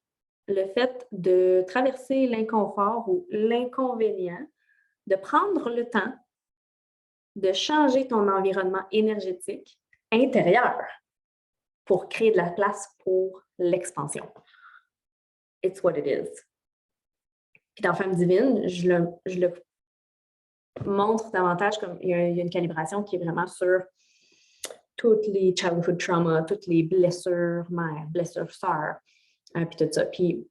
Speaker 1: le fait de traverser l'inconfort ou l'inconvénient, de prendre le temps de changer ton environnement énergétique intérieur pour créer de la place pour l'expansion. It's what it is. Puis dans Femme divine, je le montre davantage comme il y a une calibration qui est vraiment sur toutes les childhood trauma, toutes les blessures mères, blessures sœurs, puis tout ça. Puis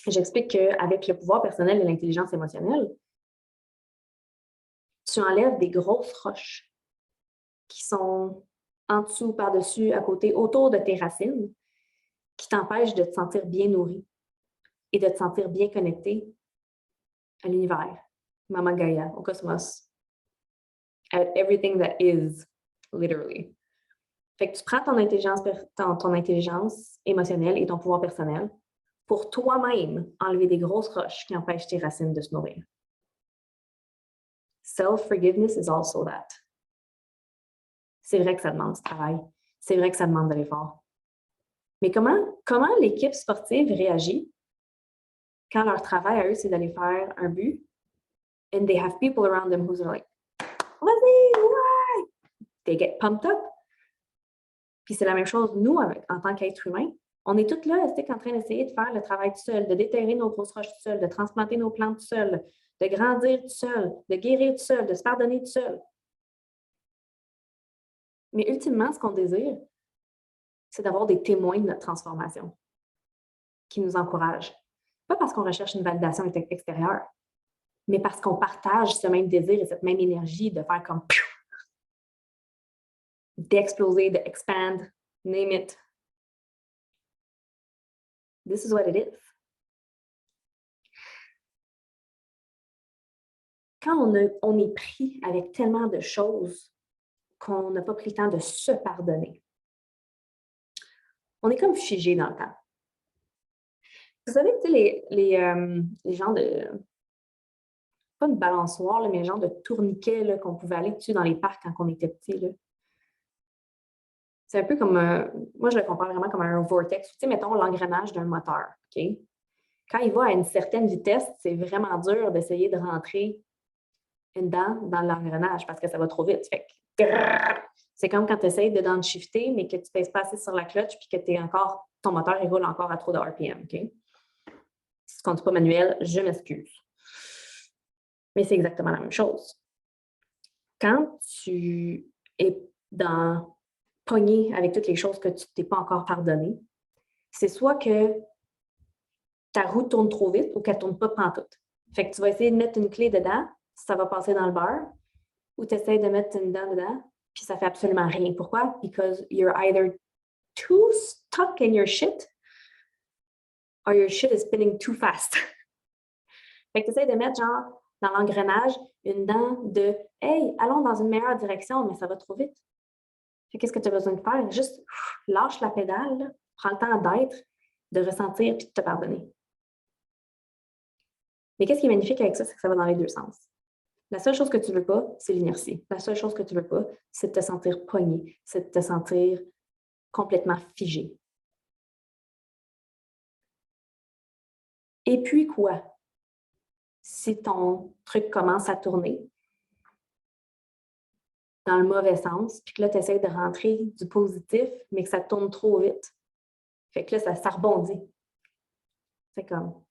Speaker 1: j'explique qu'avec le pouvoir personnel et l'intelligence émotionnelle, tu enlèves des grosses roches qui sont en dessous, par-dessus, à côté, autour de tes racines, qui t'empêchent de te sentir bien nourri et de te sentir bien connecté à l'univers, Mama Gaia, au cosmos, at everything that is, literally. Fait que tu prends ton intelligence émotionnelle et ton pouvoir personnel pour toi-même enlever des grosses roches qui empêchent tes racines de se nourrir. Self-forgiveness is also that. C'est vrai que ça demande du travail. C'est vrai que ça demande de l'effort. Mais comment l'équipe sportive réagit quand leur travail à eux, c'est d'aller faire un but and they have people around them who's like, vas-y, ouais! They get pumped up. Puis c'est la même chose, nous, en tant qu'être humain. On est tous là, en train d'essayer de faire le travail tout seul, de déterrer nos grosses roches tout seul, de transplanter nos plantes tout seul, de grandir tout seul, de guérir tout seul, de se pardonner tout seul. Mais ultimement, ce qu'on désire, c'est d'avoir des témoins de notre transformation qui nous encouragent. Pas parce qu'on recherche une validation extérieure, mais parce qu'on partage ce même désir et cette même énergie de faire comme d'exploser, d'expand, name it. This is what it is. Quand on est pris avec tellement de choses qu'on n'a pas pris le temps de se pardonner, on est comme figé dans le temps. Vous savez, les gens de, pas de balançoire, là, mais les gens de tourniquets qu'on pouvait aller dessus dans les parcs quand on était petit. Là. C'est un peu comme, moi je le compare vraiment comme un vortex. Tu sais, mettons l'engrenage d'un moteur. OK? Quand il va à une certaine vitesse, c'est vraiment dur d'essayer de rentrer une dent dans l'engrenage parce que ça va trop vite. Fait que, c'est comme quand tu essaies de downshifter, mais que tu pèses pas assez sur la clutch puis que ton moteur il roule encore à trop de RPM. Okay? Si tu ne conduis pas manuel, je m'excuse. Mais c'est exactement la même chose. Quand tu es pogné avec toutes les choses que tu t'es pas encore pardonné, c'est soit que ta roue tourne trop vite ou qu'elle ne tourne pas pantoute. Fait que tu vas essayer de mettre une clé dedans, ça va passer dans le beurre, ou tu essaies de mettre une dent dedans, puis ça fait absolument rien. Pourquoi? Because you're either too stuck in your shit or your shit is spinning too fast. Fait que tu essaies de mettre genre dans l'engrenage une dent de hey, allons dans une meilleure direction, mais ça va trop vite. Fait qu'est-ce que tu as besoin de faire? Juste lâche la pédale, là, prends le temps d'être, de ressentir puis de te pardonner. Mais qu'est-ce qui est magnifique avec ça, c'est que ça va dans les deux sens. La seule chose que tu ne veux pas, c'est l'inertie. La seule chose que tu ne veux pas, c'est de te sentir pogné, c'est de te sentir complètement figé. Et puis quoi? Si ton truc commence à tourner dans le mauvais sens, puis que là, tu essaies de rentrer du positif, mais que ça tourne trop vite. Fait que là, ça rebondit. C'est comme,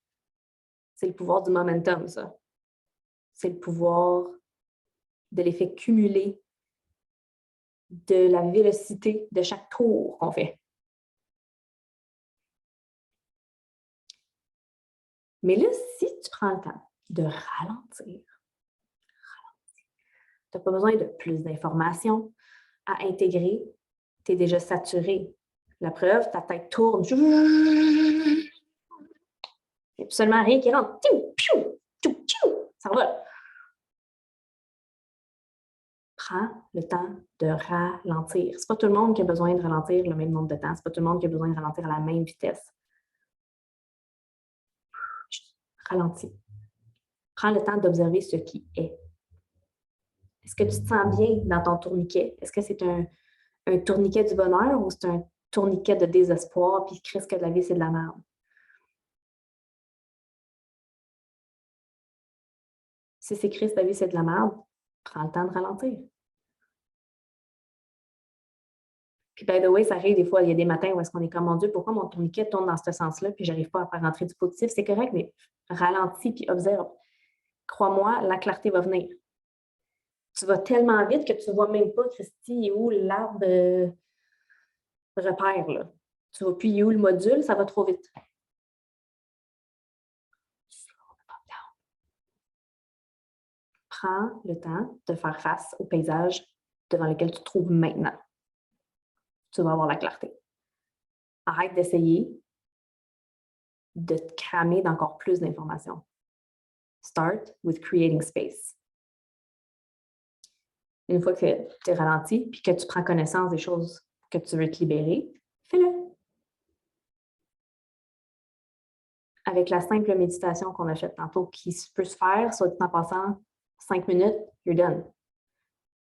Speaker 1: c'est le pouvoir du momentum, ça. C'est le pouvoir de l'effet cumulé de la vélocité de chaque tour qu'on fait. Mais là, si tu prends le temps de ralentir, tu n'as pas besoin de plus d'informations à intégrer, tu es déjà saturé. La preuve, ta tête tourne. Il n'y a absolument rien qui rentre. Ça va. Prends le temps de ralentir. C'est pas tout le monde qui a besoin de ralentir le même nombre de temps. C'est pas tout le monde qui a besoin de ralentir à la même vitesse. Ralentis. Prends le temps d'observer ce qui est. Est-ce que tu te sens bien dans ton tourniquet? Est-ce que c'est un tourniquet du bonheur ou c'est un tourniquet de désespoir puis Christ que la vie, c'est de la merde? Si c'est Christ, la vie, c'est de la merde, prends le temps de ralentir. Puis, by the way, ça arrive des fois, il y a des matins où est-ce qu'on est comme, mon Dieu, pourquoi mon tourniquet tourne dans ce sens-là, puis j'arrive pas à faire rentrer du positif. C'est correct, mais ralentis puis observe. Crois-moi, la clarté va venir. Tu vas tellement vite que tu ne vois même pas, Christy, où l'arbre de repère, là. Tu ne vois plus où le module, ça va trop vite. Prends le temps de faire face au paysage devant lequel tu te trouves maintenant. Tu vas avoir la clarté. Arrête d'essayer de te cramer d'encore plus d'informations. Start with creating space. Une fois que tu es ralenti puis que tu prends connaissance des choses que tu veux te libérer, fais-le. Avec la simple méditation qu'on a faite tantôt, qui peut se faire, soit en passant 5 minutes, you're done.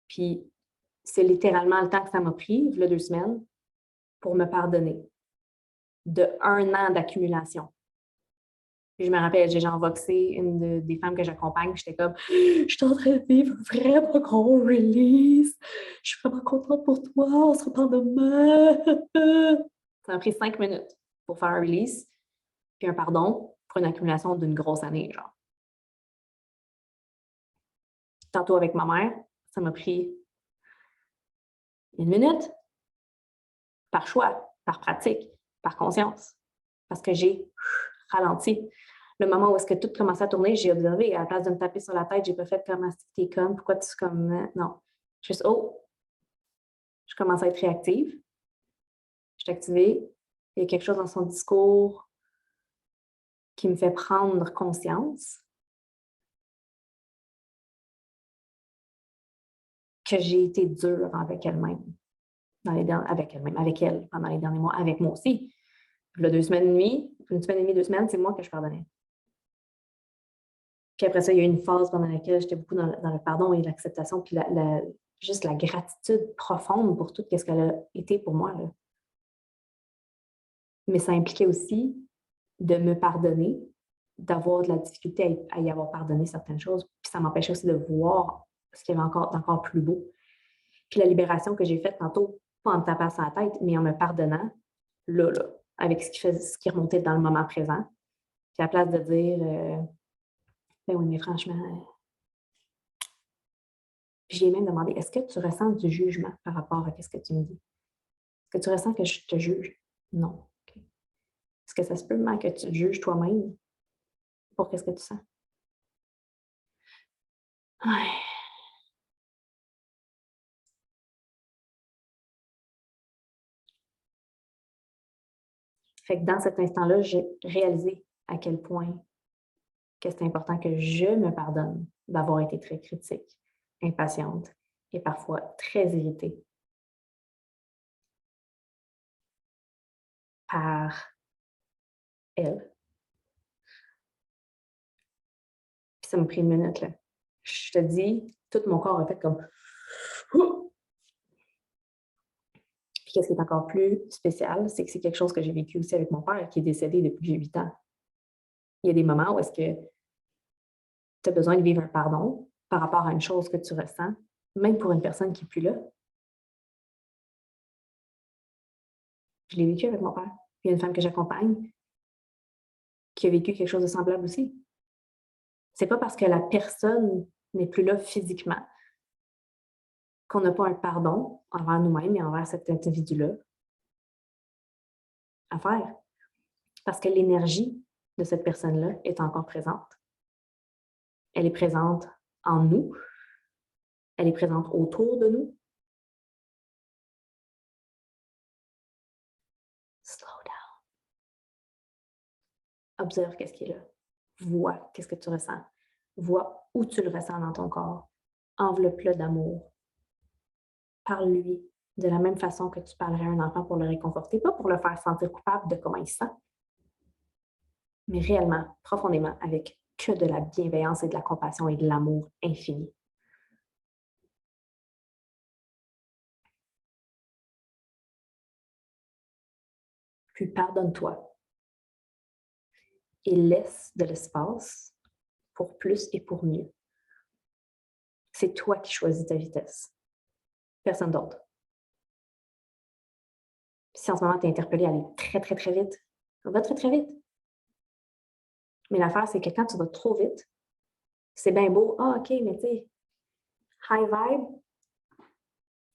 Speaker 1: Puis, c'est littéralement le temps que ça m'a pris, il y a 2 semaines, pour me pardonner de 1 an d'accumulation. Puis je me rappelle, j'ai genre voxé une des femmes que j'accompagne, j'étais comme « Je suis en train de vivre un vraiment gros release. Je suis vraiment contente pour toi. On se reparle demain. » Ça m'a pris 5 minutes pour faire un release, puis un pardon pour une accumulation d'une grosse année, genre. Tantôt avec ma mère, ça m'a pris 1 minute, par choix, par pratique, par conscience, parce que j'ai ralenti. Le moment où est-ce que tout commençait à tourner, j'ai observé. À la place de me taper sur la tête, j'ai pas fait comme « t'es comme, pourquoi tu es comme... » Non. Juste « Oh! » Je commence à être réactive. Je suis activée. Il y a quelque chose dans son discours qui me fait prendre conscience que j'ai été dure avec elle-même. Avec elle, pendant les derniers mois, avec moi aussi. Puis là, 2 semaines et demie, 1 semaine et demie, 2 semaines, c'est moi que je pardonnais. Puis après ça, il y a eu une phase pendant laquelle j'étais beaucoup dans le pardon et l'acceptation, puis juste la gratitude profonde pour tout ce qu'elle a été pour moi, là. Mais ça impliquait aussi de me pardonner, d'avoir de la difficulté à y avoir pardonné certaines choses. Puis ça m'empêchait aussi de voir ce qu'il y avait encore d'encore plus beau. Puis la libération que j'ai faite tantôt, pas en me tapant sur la tête, mais en me pardonnant, là, avec ce qui remontait dans le moment présent. Puis à la place de dire ben oui, mais franchement. Puis j'ai même demandé, est-ce que tu ressens du jugement par rapport à ce que tu me dis? Est-ce que tu ressens que je te juge? Non. Okay. Est-ce que ça se peut même que tu te juges toi-même pour qu'est-ce que tu sens? Ouais. Fait que dans cet instant-là, j'ai réalisé à quel point que c'est important que je me pardonne d'avoir été très critique, impatiente et parfois très irritée par elle. Puis ça m'a pris une minute, là. Je te dis, tout mon corps a fait comme ouh! Puis qu'est-ce qui est encore plus spécial, c'est que c'est quelque chose que j'ai vécu aussi avec mon père qui est décédé depuis que j'ai 8 ans. Il y a des moments où est-ce que tu as besoin de vivre un pardon par rapport à une chose que tu ressens, même pour une personne qui n'est plus là. Je l'ai vécu avec mon père. Il y a une femme que j'accompagne qui a vécu quelque chose de semblable aussi. C'est pas parce que la personne n'est plus là physiquement qu'on n'a pas un pardon envers nous-mêmes et envers cet individu-là à faire. Parce que l'énergie de cette personne-là est encore présente. Elle est présente en nous, elle est présente autour de nous. Slow down. Observe qu'est-ce qui est là. Vois qu'est-ce que tu ressens. Vois où tu le ressens dans ton corps. Enveloppe-le d'amour. Parle-lui de la même façon que tu parlerais à un enfant pour le réconforter, pas pour le faire sentir coupable de comment il se sent, mais réellement, profondément, avec que de la bienveillance et de la compassion et de l'amour infini. Puis pardonne-toi et laisse de l'espace pour plus et pour mieux. C'est toi qui choisis ta vitesse, personne d'autre. Si en ce moment tu es interpellé à aller très, très, très vite, va très, très vite. Mais l'affaire, c'est que quand tu vas trop vite, c'est bien beau. Ah, OK, mais tu sais, high vibe,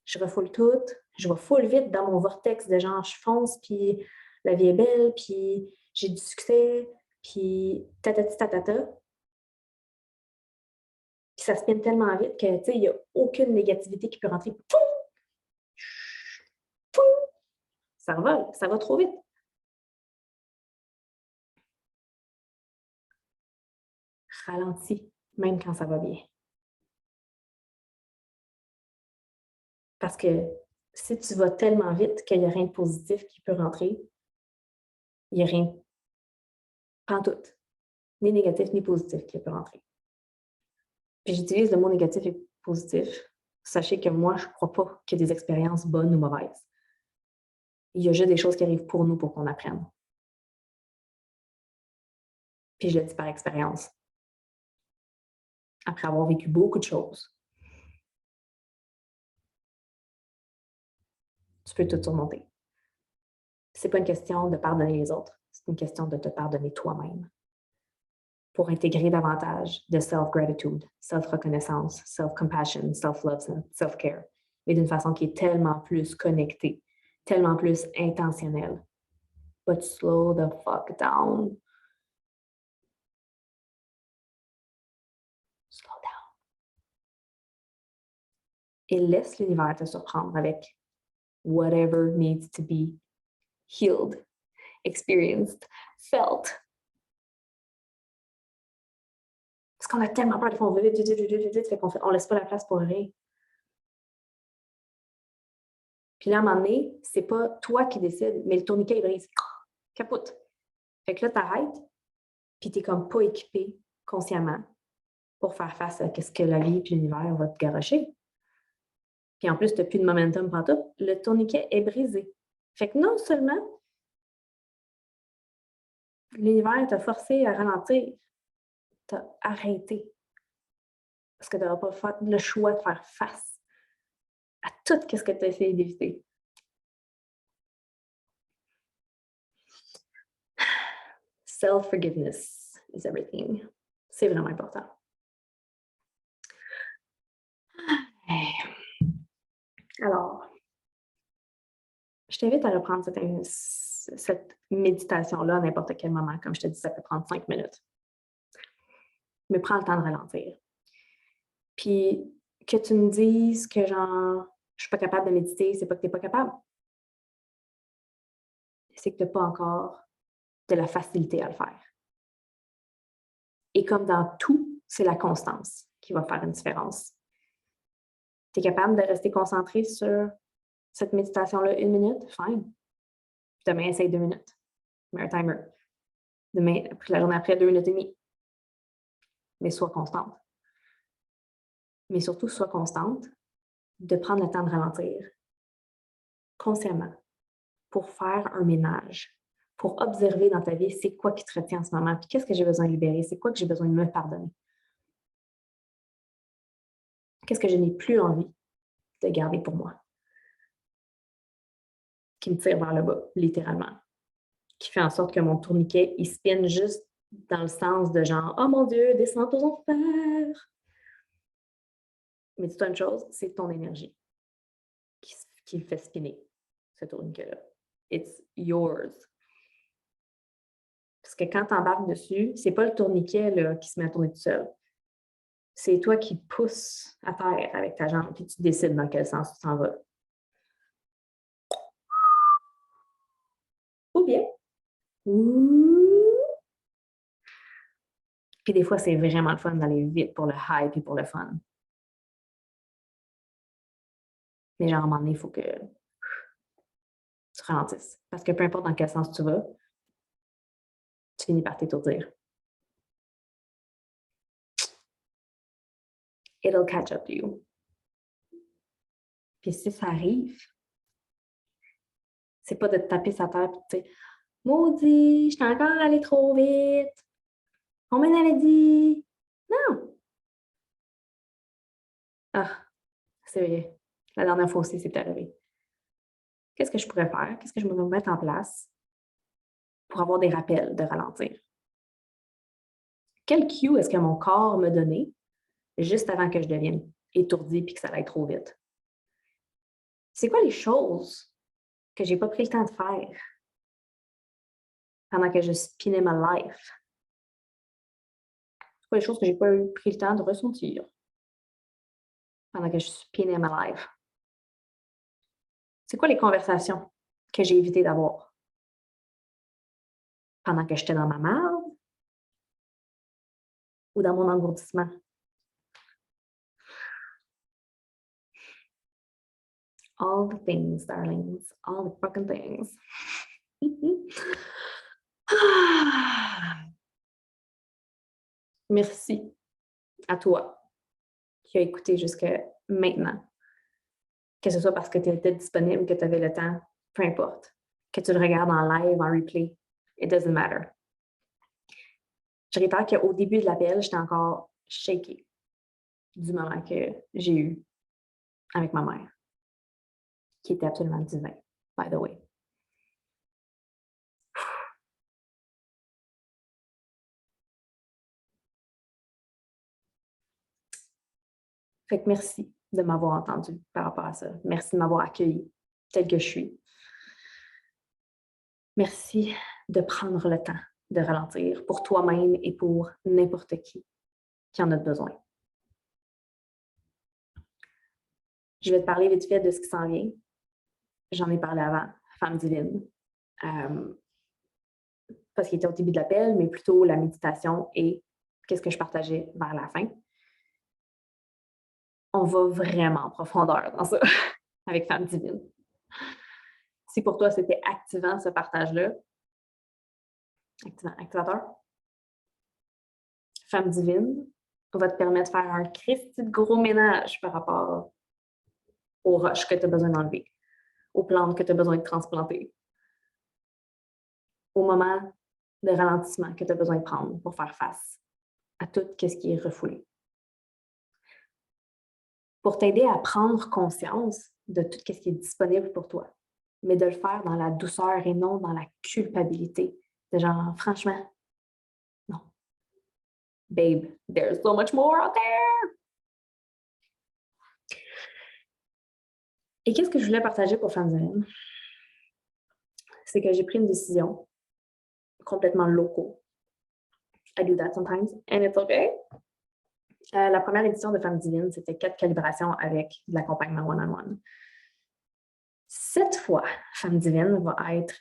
Speaker 1: je refoule tout, je vais full vite dans mon vortex de genre, je fonce, puis la vie est belle, puis j'ai du succès, puis tatati tatata. Puis ça spinne tellement vite que, tu sais, il n'y a aucune négativité qui peut rentrer. Poum! Poum! Ça va trop vite. Ralentis, même quand ça va bien. Parce que si tu vas tellement vite qu'il n'y a rien de positif qui peut rentrer, il n'y a rien, pas tout, ni négatif ni positif qui peut rentrer. Puis j'utilise le mot négatif et positif. Sachez que moi, je ne crois pas qu'il y a des expériences bonnes ou mauvaises. Il y a juste des choses qui arrivent pour nous pour qu'on apprenne. Puis je le dis par expérience. Après avoir vécu beaucoup de choses, tu peux tout surmonter. Ce n'est pas une question de pardonner les autres, c'est une question de te pardonner toi-même pour intégrer davantage de self-gratitude, self-reconnaissance, self-compassion, self-love, self-care, mais d'une façon qui est tellement plus connectée, tellement plus intentionnelle. But slow the fuck down. Slow down. Et laisse l'univers te surprendre avec whatever needs to be healed, experienced, felt. Parce qu'on a tellement peur de faire, on veut vite, vite, vite, vite, vite, fait qu'on on laisse pas la place pour rien. Puis là, à un moment donné, c'est pas toi qui décides, mais le tourniquet, il brise. Capote. Fait que là, t'arrêtes, puis t'es comme pas équipé consciemment pour faire face à ce que la vie et l'univers va te garocher. Puis en plus, t'as plus de momentum pantoute. Le tourniquet est brisé. Fait que non seulement l'univers t'a forcé à ralentir, t'as arrêté. Parce que tu n'auras pas fait le choix de faire face à tout ce que tu as essayé d'éviter. Self-forgiveness is everything. C'est vraiment important. Alors, je t'invite à reprendre cette méditation-là à n'importe quel moment. Comme je te dis, ça peut prendre 5 minutes. Mais prends le temps de ralentir. Puis que tu me dises que genre, je suis pas capable de méditer, c'est pas que tu n'es pas capable. C'est que tu n'as pas encore de la facilité à le faire. Et comme dans tout, c'est la constance qui va faire une différence. Tu es capable de rester concentré sur cette méditation-là 1 minute? Fine. Demain, essaye 2 minutes. Mets un timer. Demain, après la journée après, 2 minutes et demie. Mais sois constante. Mais surtout, sois constante de prendre le temps de ralentir consciemment pour faire un ménage, pour observer dans ta vie c'est quoi qui te retient en ce moment, puis qu'est-ce que j'ai besoin de libérer, c'est quoi que j'ai besoin de me pardonner. Qu'est-ce que je n'ai plus envie de garder pour moi, qui me tire vers le bas, littéralement, qui fait en sorte que mon tourniquet, il spinne juste dans le sens de genre « Oh mon Dieu, descends aux enfers! » Mais dis-toi une chose, c'est ton énergie qui le fait spinner, ce tourniquet-là. It's yours. Parce que quand tu embarques dessus, c'est pas le tourniquet là, qui se met à tourner tout seul. C'est toi qui pousses à terre avec ta jambe, puis tu décides dans quel sens tu t'en vas. Ou bien, puis des fois, c'est vraiment le fun d'aller vite pour le hype et pour le fun. Mais genre, à un moment donné, il faut que tu ralentisses. Parce que peu importe dans quel sens tu vas, tu finis par t'étourdir. It'll catch up to you. Puis si ça arrive, c'est pas de te taper sa tête et de te dire « Maudit, je suis encore allé trop vite. On m'en avait dit. » Non! Ah, c'est vrai. La dernière fois aussi, c'est arrivé. Qu'est-ce que je pourrais faire? Qu'est-ce que je pourrais mettre en place pour avoir des rappels de ralentir? Quel cue est-ce que mon corps me donnait juste avant que je devienne étourdie et que ça aille trop vite? C'est quoi les choses que j'ai pas pris le temps de faire pendant que je spinais ma life? C'est quoi les choses que j'ai pas pris le temps de ressentir pendant que je spinais ma life? C'est quoi les conversations que j'ai évité d'avoir pendant que j'étais dans ma marde ou dans mon engourdissement? All the things, darlings. All the fucking things. Merci à toi qui as écouté jusqu'à maintenant. Que ce soit parce que tu étais disponible, que tu avais le temps, peu importe. Que tu le regardes en live, en replay, it doesn't matter. Je répète qu'au début de l'appel, j'étais encore shakée du moment que j'ai eu avec ma mère, qui était absolument divin, by the way. Fait que merci de m'avoir entendu par rapport à ça. Merci de m'avoir accueilli tel que je suis. Merci de prendre le temps de ralentir pour toi-même et pour n'importe qui en a besoin. Je vais te parler vite fait de ce qui s'en vient. J'en ai parlé avant, Femme divine, parce qu'il était au début de l'appel, mais plutôt la méditation et qu'est-ce que je partageais vers la fin. On va vraiment en profondeur dans ça avec Femme divine. Si pour toi, c'était activant ce partage-là, activateur, Femme divine va te permettre de faire un Christi de gros ménage par rapport aux roches que tu as besoin d'enlever, aux plantes que tu as besoin de transplanter, au moment de ralentissement que tu as besoin de prendre pour faire face à tout ce qui est refoulé. Pour t'aider à prendre conscience de tout ce qui est disponible pour toi, mais de le faire dans la douceur et non dans la culpabilité. De genre, franchement, non. Babe, there's so much more out there! Et qu'est-ce que je voulais partager pour Femme divine? c'est que j'ai pris une décision complètement locale. I do that sometimes, and it's okay. La première édition de Femmes Divines, c'était 4 calibrations avec de l'accompagnement one-on-one. Cette fois, Femmes Divines va être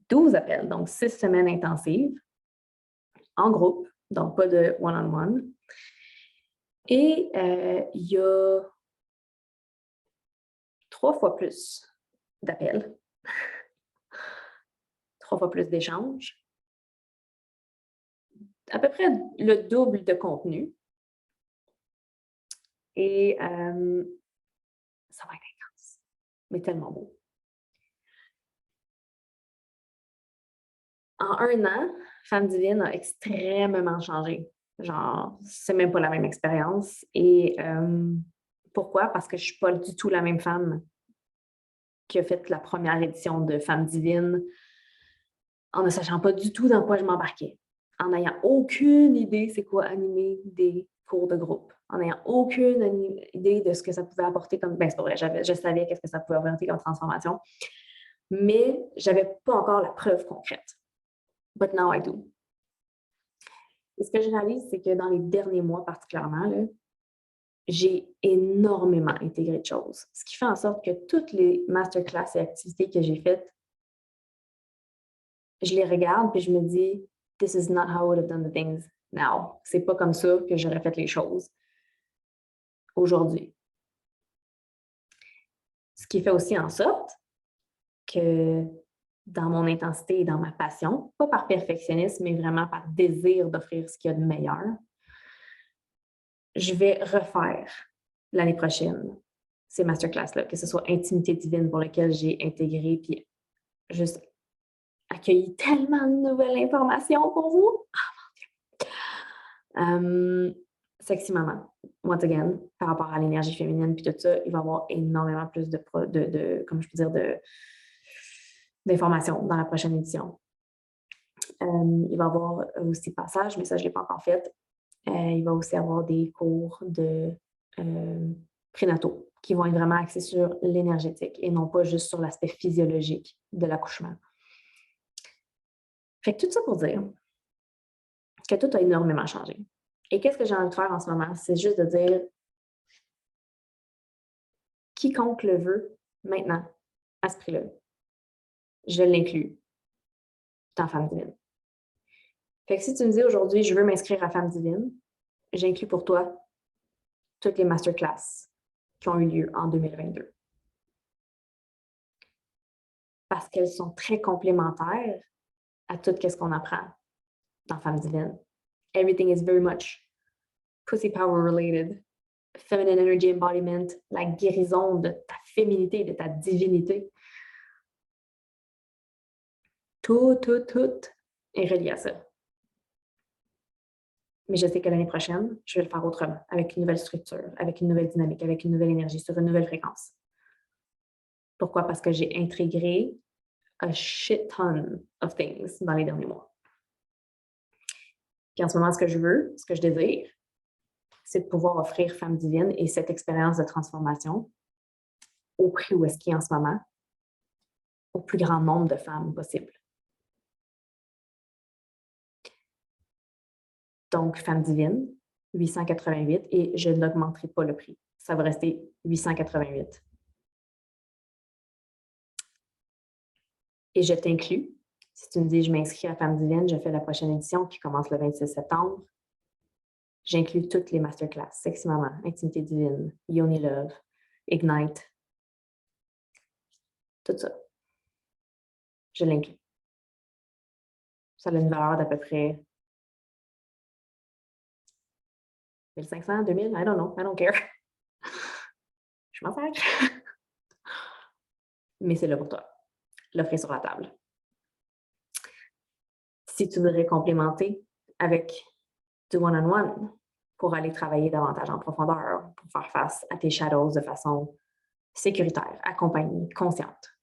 Speaker 1: 12 appels, donc 6 semaines intensives, en groupe, donc pas de one-on-one. Et il y a 3 fois plus d'appels, 3 fois plus d'échanges, à peu près le double de contenu. Et ça va être intense, mais tellement beau. En 1 an, Femme Divine a extrêmement changé. Genre, c'est même pas la même expérience. Et pourquoi? Parce que je suis pas du tout la même femme qui a fait la première édition de Femme Divine en ne sachant pas du tout dans quoi je m'embarquais, en n'ayant aucune idée c'est quoi animer des cours de groupe, en n'ayant aucune idée de ce que ça pouvait apporter comme... Ben, c'est pas vrai, je savais qu'est-ce que ça pouvait apporter comme transformation, mais j'avais pas encore la preuve concrète. But now I do. Et ce que je réalise, c'est que dans les derniers mois particulièrement, là, j'ai énormément intégré de choses. Ce qui fait en sorte que toutes les masterclass et activités que j'ai faites, je les regarde puis je me dis, this is not how I would have done the things now. C'est pas comme ça que j'aurais fait les choses aujourd'hui. Ce qui fait aussi en sorte que dans mon intensité et dans ma passion, pas par perfectionnisme, mais vraiment par désir d'offrir ce qu'il y a de meilleur, je vais refaire l'année prochaine ces masterclass-là, que ce soit Intimité divine pour lequel j'ai intégré puis juste accueilli tellement de nouvelles informations pour vous. Sexy Maman, once again, par rapport à l'énergie féminine puis tout ça, il va y avoir énormément plus comme je peux dire, d'informations dans la prochaine édition. Il va y avoir aussi passage, mais ça, je ne l'ai pas encore fait. Il va aussi avoir des cours de prénataux qui vont être vraiment axés sur l'énergétique et non pas juste sur l'aspect physiologique de l'accouchement. Fait que tout ça pour dire que tout a énormément changé. Et qu'est-ce que j'ai envie de faire en ce moment? C'est juste de dire quiconque le veut maintenant, à ce prix-là, je l'inclus dans Femme Divine. Fait que si tu me dis aujourd'hui, je veux m'inscrire à Femme Divine, j'inclus pour toi toutes les masterclass qui ont eu lieu en 2022. Parce qu'elles sont très complémentaires à tout ce qu'on apprend dans Femme Divine. Everything is very much pussy power related, feminine energy embodiment, la guérison de ta féminité, de ta divinité. Tout est relié à ça. Mais je sais que l'année prochaine, je vais le faire autrement, avec une nouvelle structure, avec une nouvelle dynamique, avec une nouvelle énergie, sur une nouvelle fréquence. Pourquoi? Parce que j'ai intégré a shit ton of things dans les derniers mois. Puis en ce moment, ce que je veux, ce que je désire, c'est de pouvoir offrir Femme Divine et cette expérience de transformation au prix où est-ce qu'il est en ce moment, au plus grand nombre de femmes possible. Donc, Femme Divine, 888, et je n'augmenterai pas le prix. Ça va rester 888. Et je t'inclus. Si tu me dis, je m'inscris à Femme Divine, je fais la prochaine édition qui commence le 26 septembre. J'inclus toutes les masterclass, Sexy Maman, Intimité divine, Yoni Love, Ignite, tout ça. Je l'inclus. Ça a une valeur d'à peu près 1500, 2000, I don't know, I don't care. Je m'en sers. Mais c'est là pour toi. L'offrir sur la table. Si tu voudrais complémenter avec du one-on-one pour aller travailler davantage en profondeur, pour faire face à tes shadows de façon sécuritaire, accompagnée, consciente.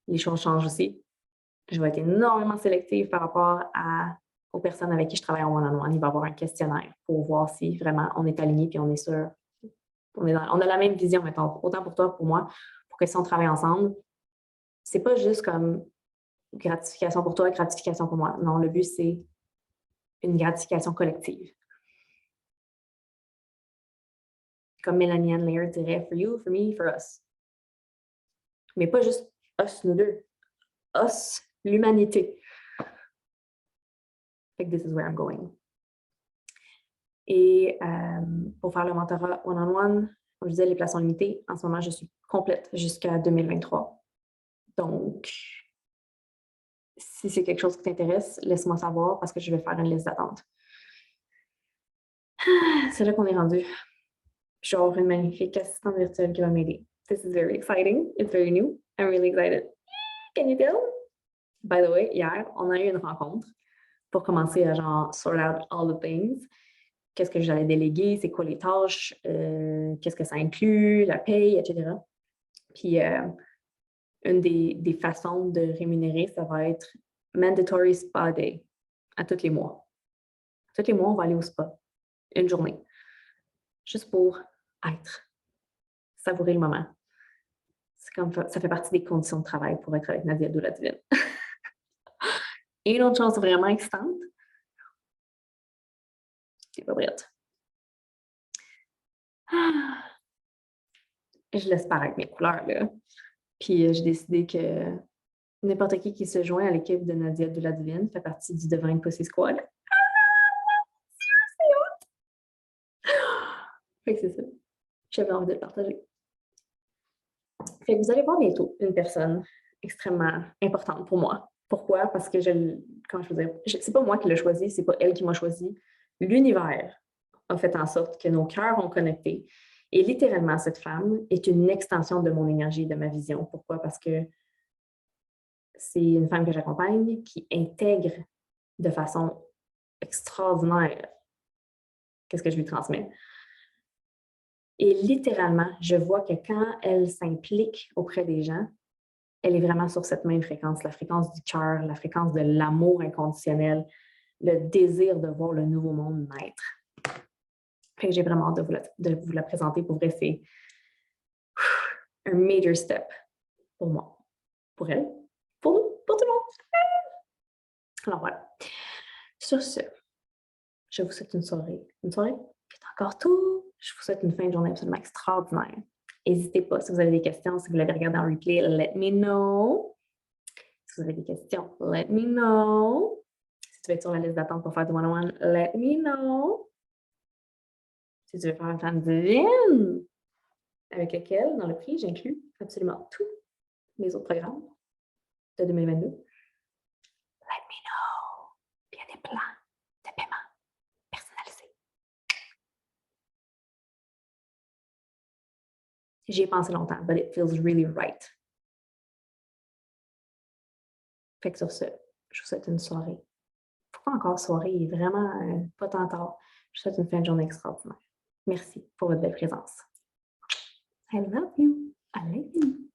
Speaker 1: Les choses changent aussi. Je vais être énormément sélective par rapport aux personnes avec qui je travaille en one-on-one. Il va y avoir un questionnaire pour voir si vraiment on est aligné et on est sûr. On a la même vision, mettons, autant pour toi que pour moi, pour que si on travaille ensemble, c'est pas juste comme gratification pour toi, gratification pour moi. Non, le but, c'est une gratification collective. Comme Melanie Ann Laird dirait, for you, for me, for us. Mais pas juste us, nous deux. Us, l'humanité. Fait que this is where I'm going. Et pour faire le mentorat one-on-one, comme je disais, les places sont limitées. En ce moment, je suis complète jusqu'à 2023. Donc, si c'est quelque chose qui t'intéresse, laisse-moi savoir parce que je vais faire une liste d'attente. C'est là qu'on est rendu. Je vais avoir une magnifique assistante virtuelle qui va m'aider. This is very exciting. It's very new. I'm really excited. Can you tell? By the way, hier, on a eu une rencontre pour commencer à genre sort out all the things. Qu'est-ce que j'allais déléguer, c'est quoi les tâches, qu'est-ce que ça inclut, la paye, etc. Puis, une des façons de rémunérer, ça va être mandatory spa day à tous les mois. Tous les mois, on va aller au spa. Une journée. Juste pour être. Savourer le moment. C'est comme ça fait partie des conditions de travail pour être avec Nadia Abdou-Lativine. Et une autre chose vraiment excitante, c'est pas prête. Je laisse paraître mes couleurs, là. Puis j'ai décidé que n'importe qui se joint à l'équipe de Nadia Abdou-Lativine fait partie du Divine Pussy Squad. Fait que c'est ça. J'avais envie de le partager. Fait que vous allez voir bientôt une personne extrêmement importante pour moi. Pourquoi? Parce que comment je veux dire, c'est pas moi qui l'ai choisi, c'est pas elle qui m'a choisi. L'univers a fait en sorte que nos cœurs ont connecté. Et littéralement, cette femme est une extension de mon énergie, de ma vision. Pourquoi? Parce que c'est une femme que j'accompagne qui intègre de façon extraordinaire qu'est-ce que je lui transmets. Et littéralement, je vois que quand elle s'implique auprès des gens, elle est vraiment sur cette même fréquence, la fréquence du cœur, la fréquence de l'amour inconditionnel, le désir de voir le nouveau monde naître. Fait que j'ai vraiment hâte de vous la présenter. Pour vrai, c'est un major step pour moi, pour elle, pour nous, pour tout le monde. Alors voilà. Sur ce, je vous souhaite une soirée qui est encore tôt. Je vous souhaite une fin de journée absolument extraordinaire. N'hésitez pas, si vous avez des questions, si vous l'avez regardé en replay, let me know. Si vous avez des questions, let me know. Si tu veux être sur la liste d'attente pour faire du one-on-one, let me know. Si tu veux faire une femme divine, avec laquelle, dans le prix, j'inclus absolument tous mes autres programmes de 2022, let me know. Puis il y a des plans de paiement personnalisés. J'y ai pensé longtemps, but it feels really right. Fait que sur ce, je vous souhaite une soirée. Pourquoi encore soirée? Il est vraiment pas tant tard. Je vous souhaite une fin de journée extraordinaire. Merci pour votre belle présence. I love you. I love you.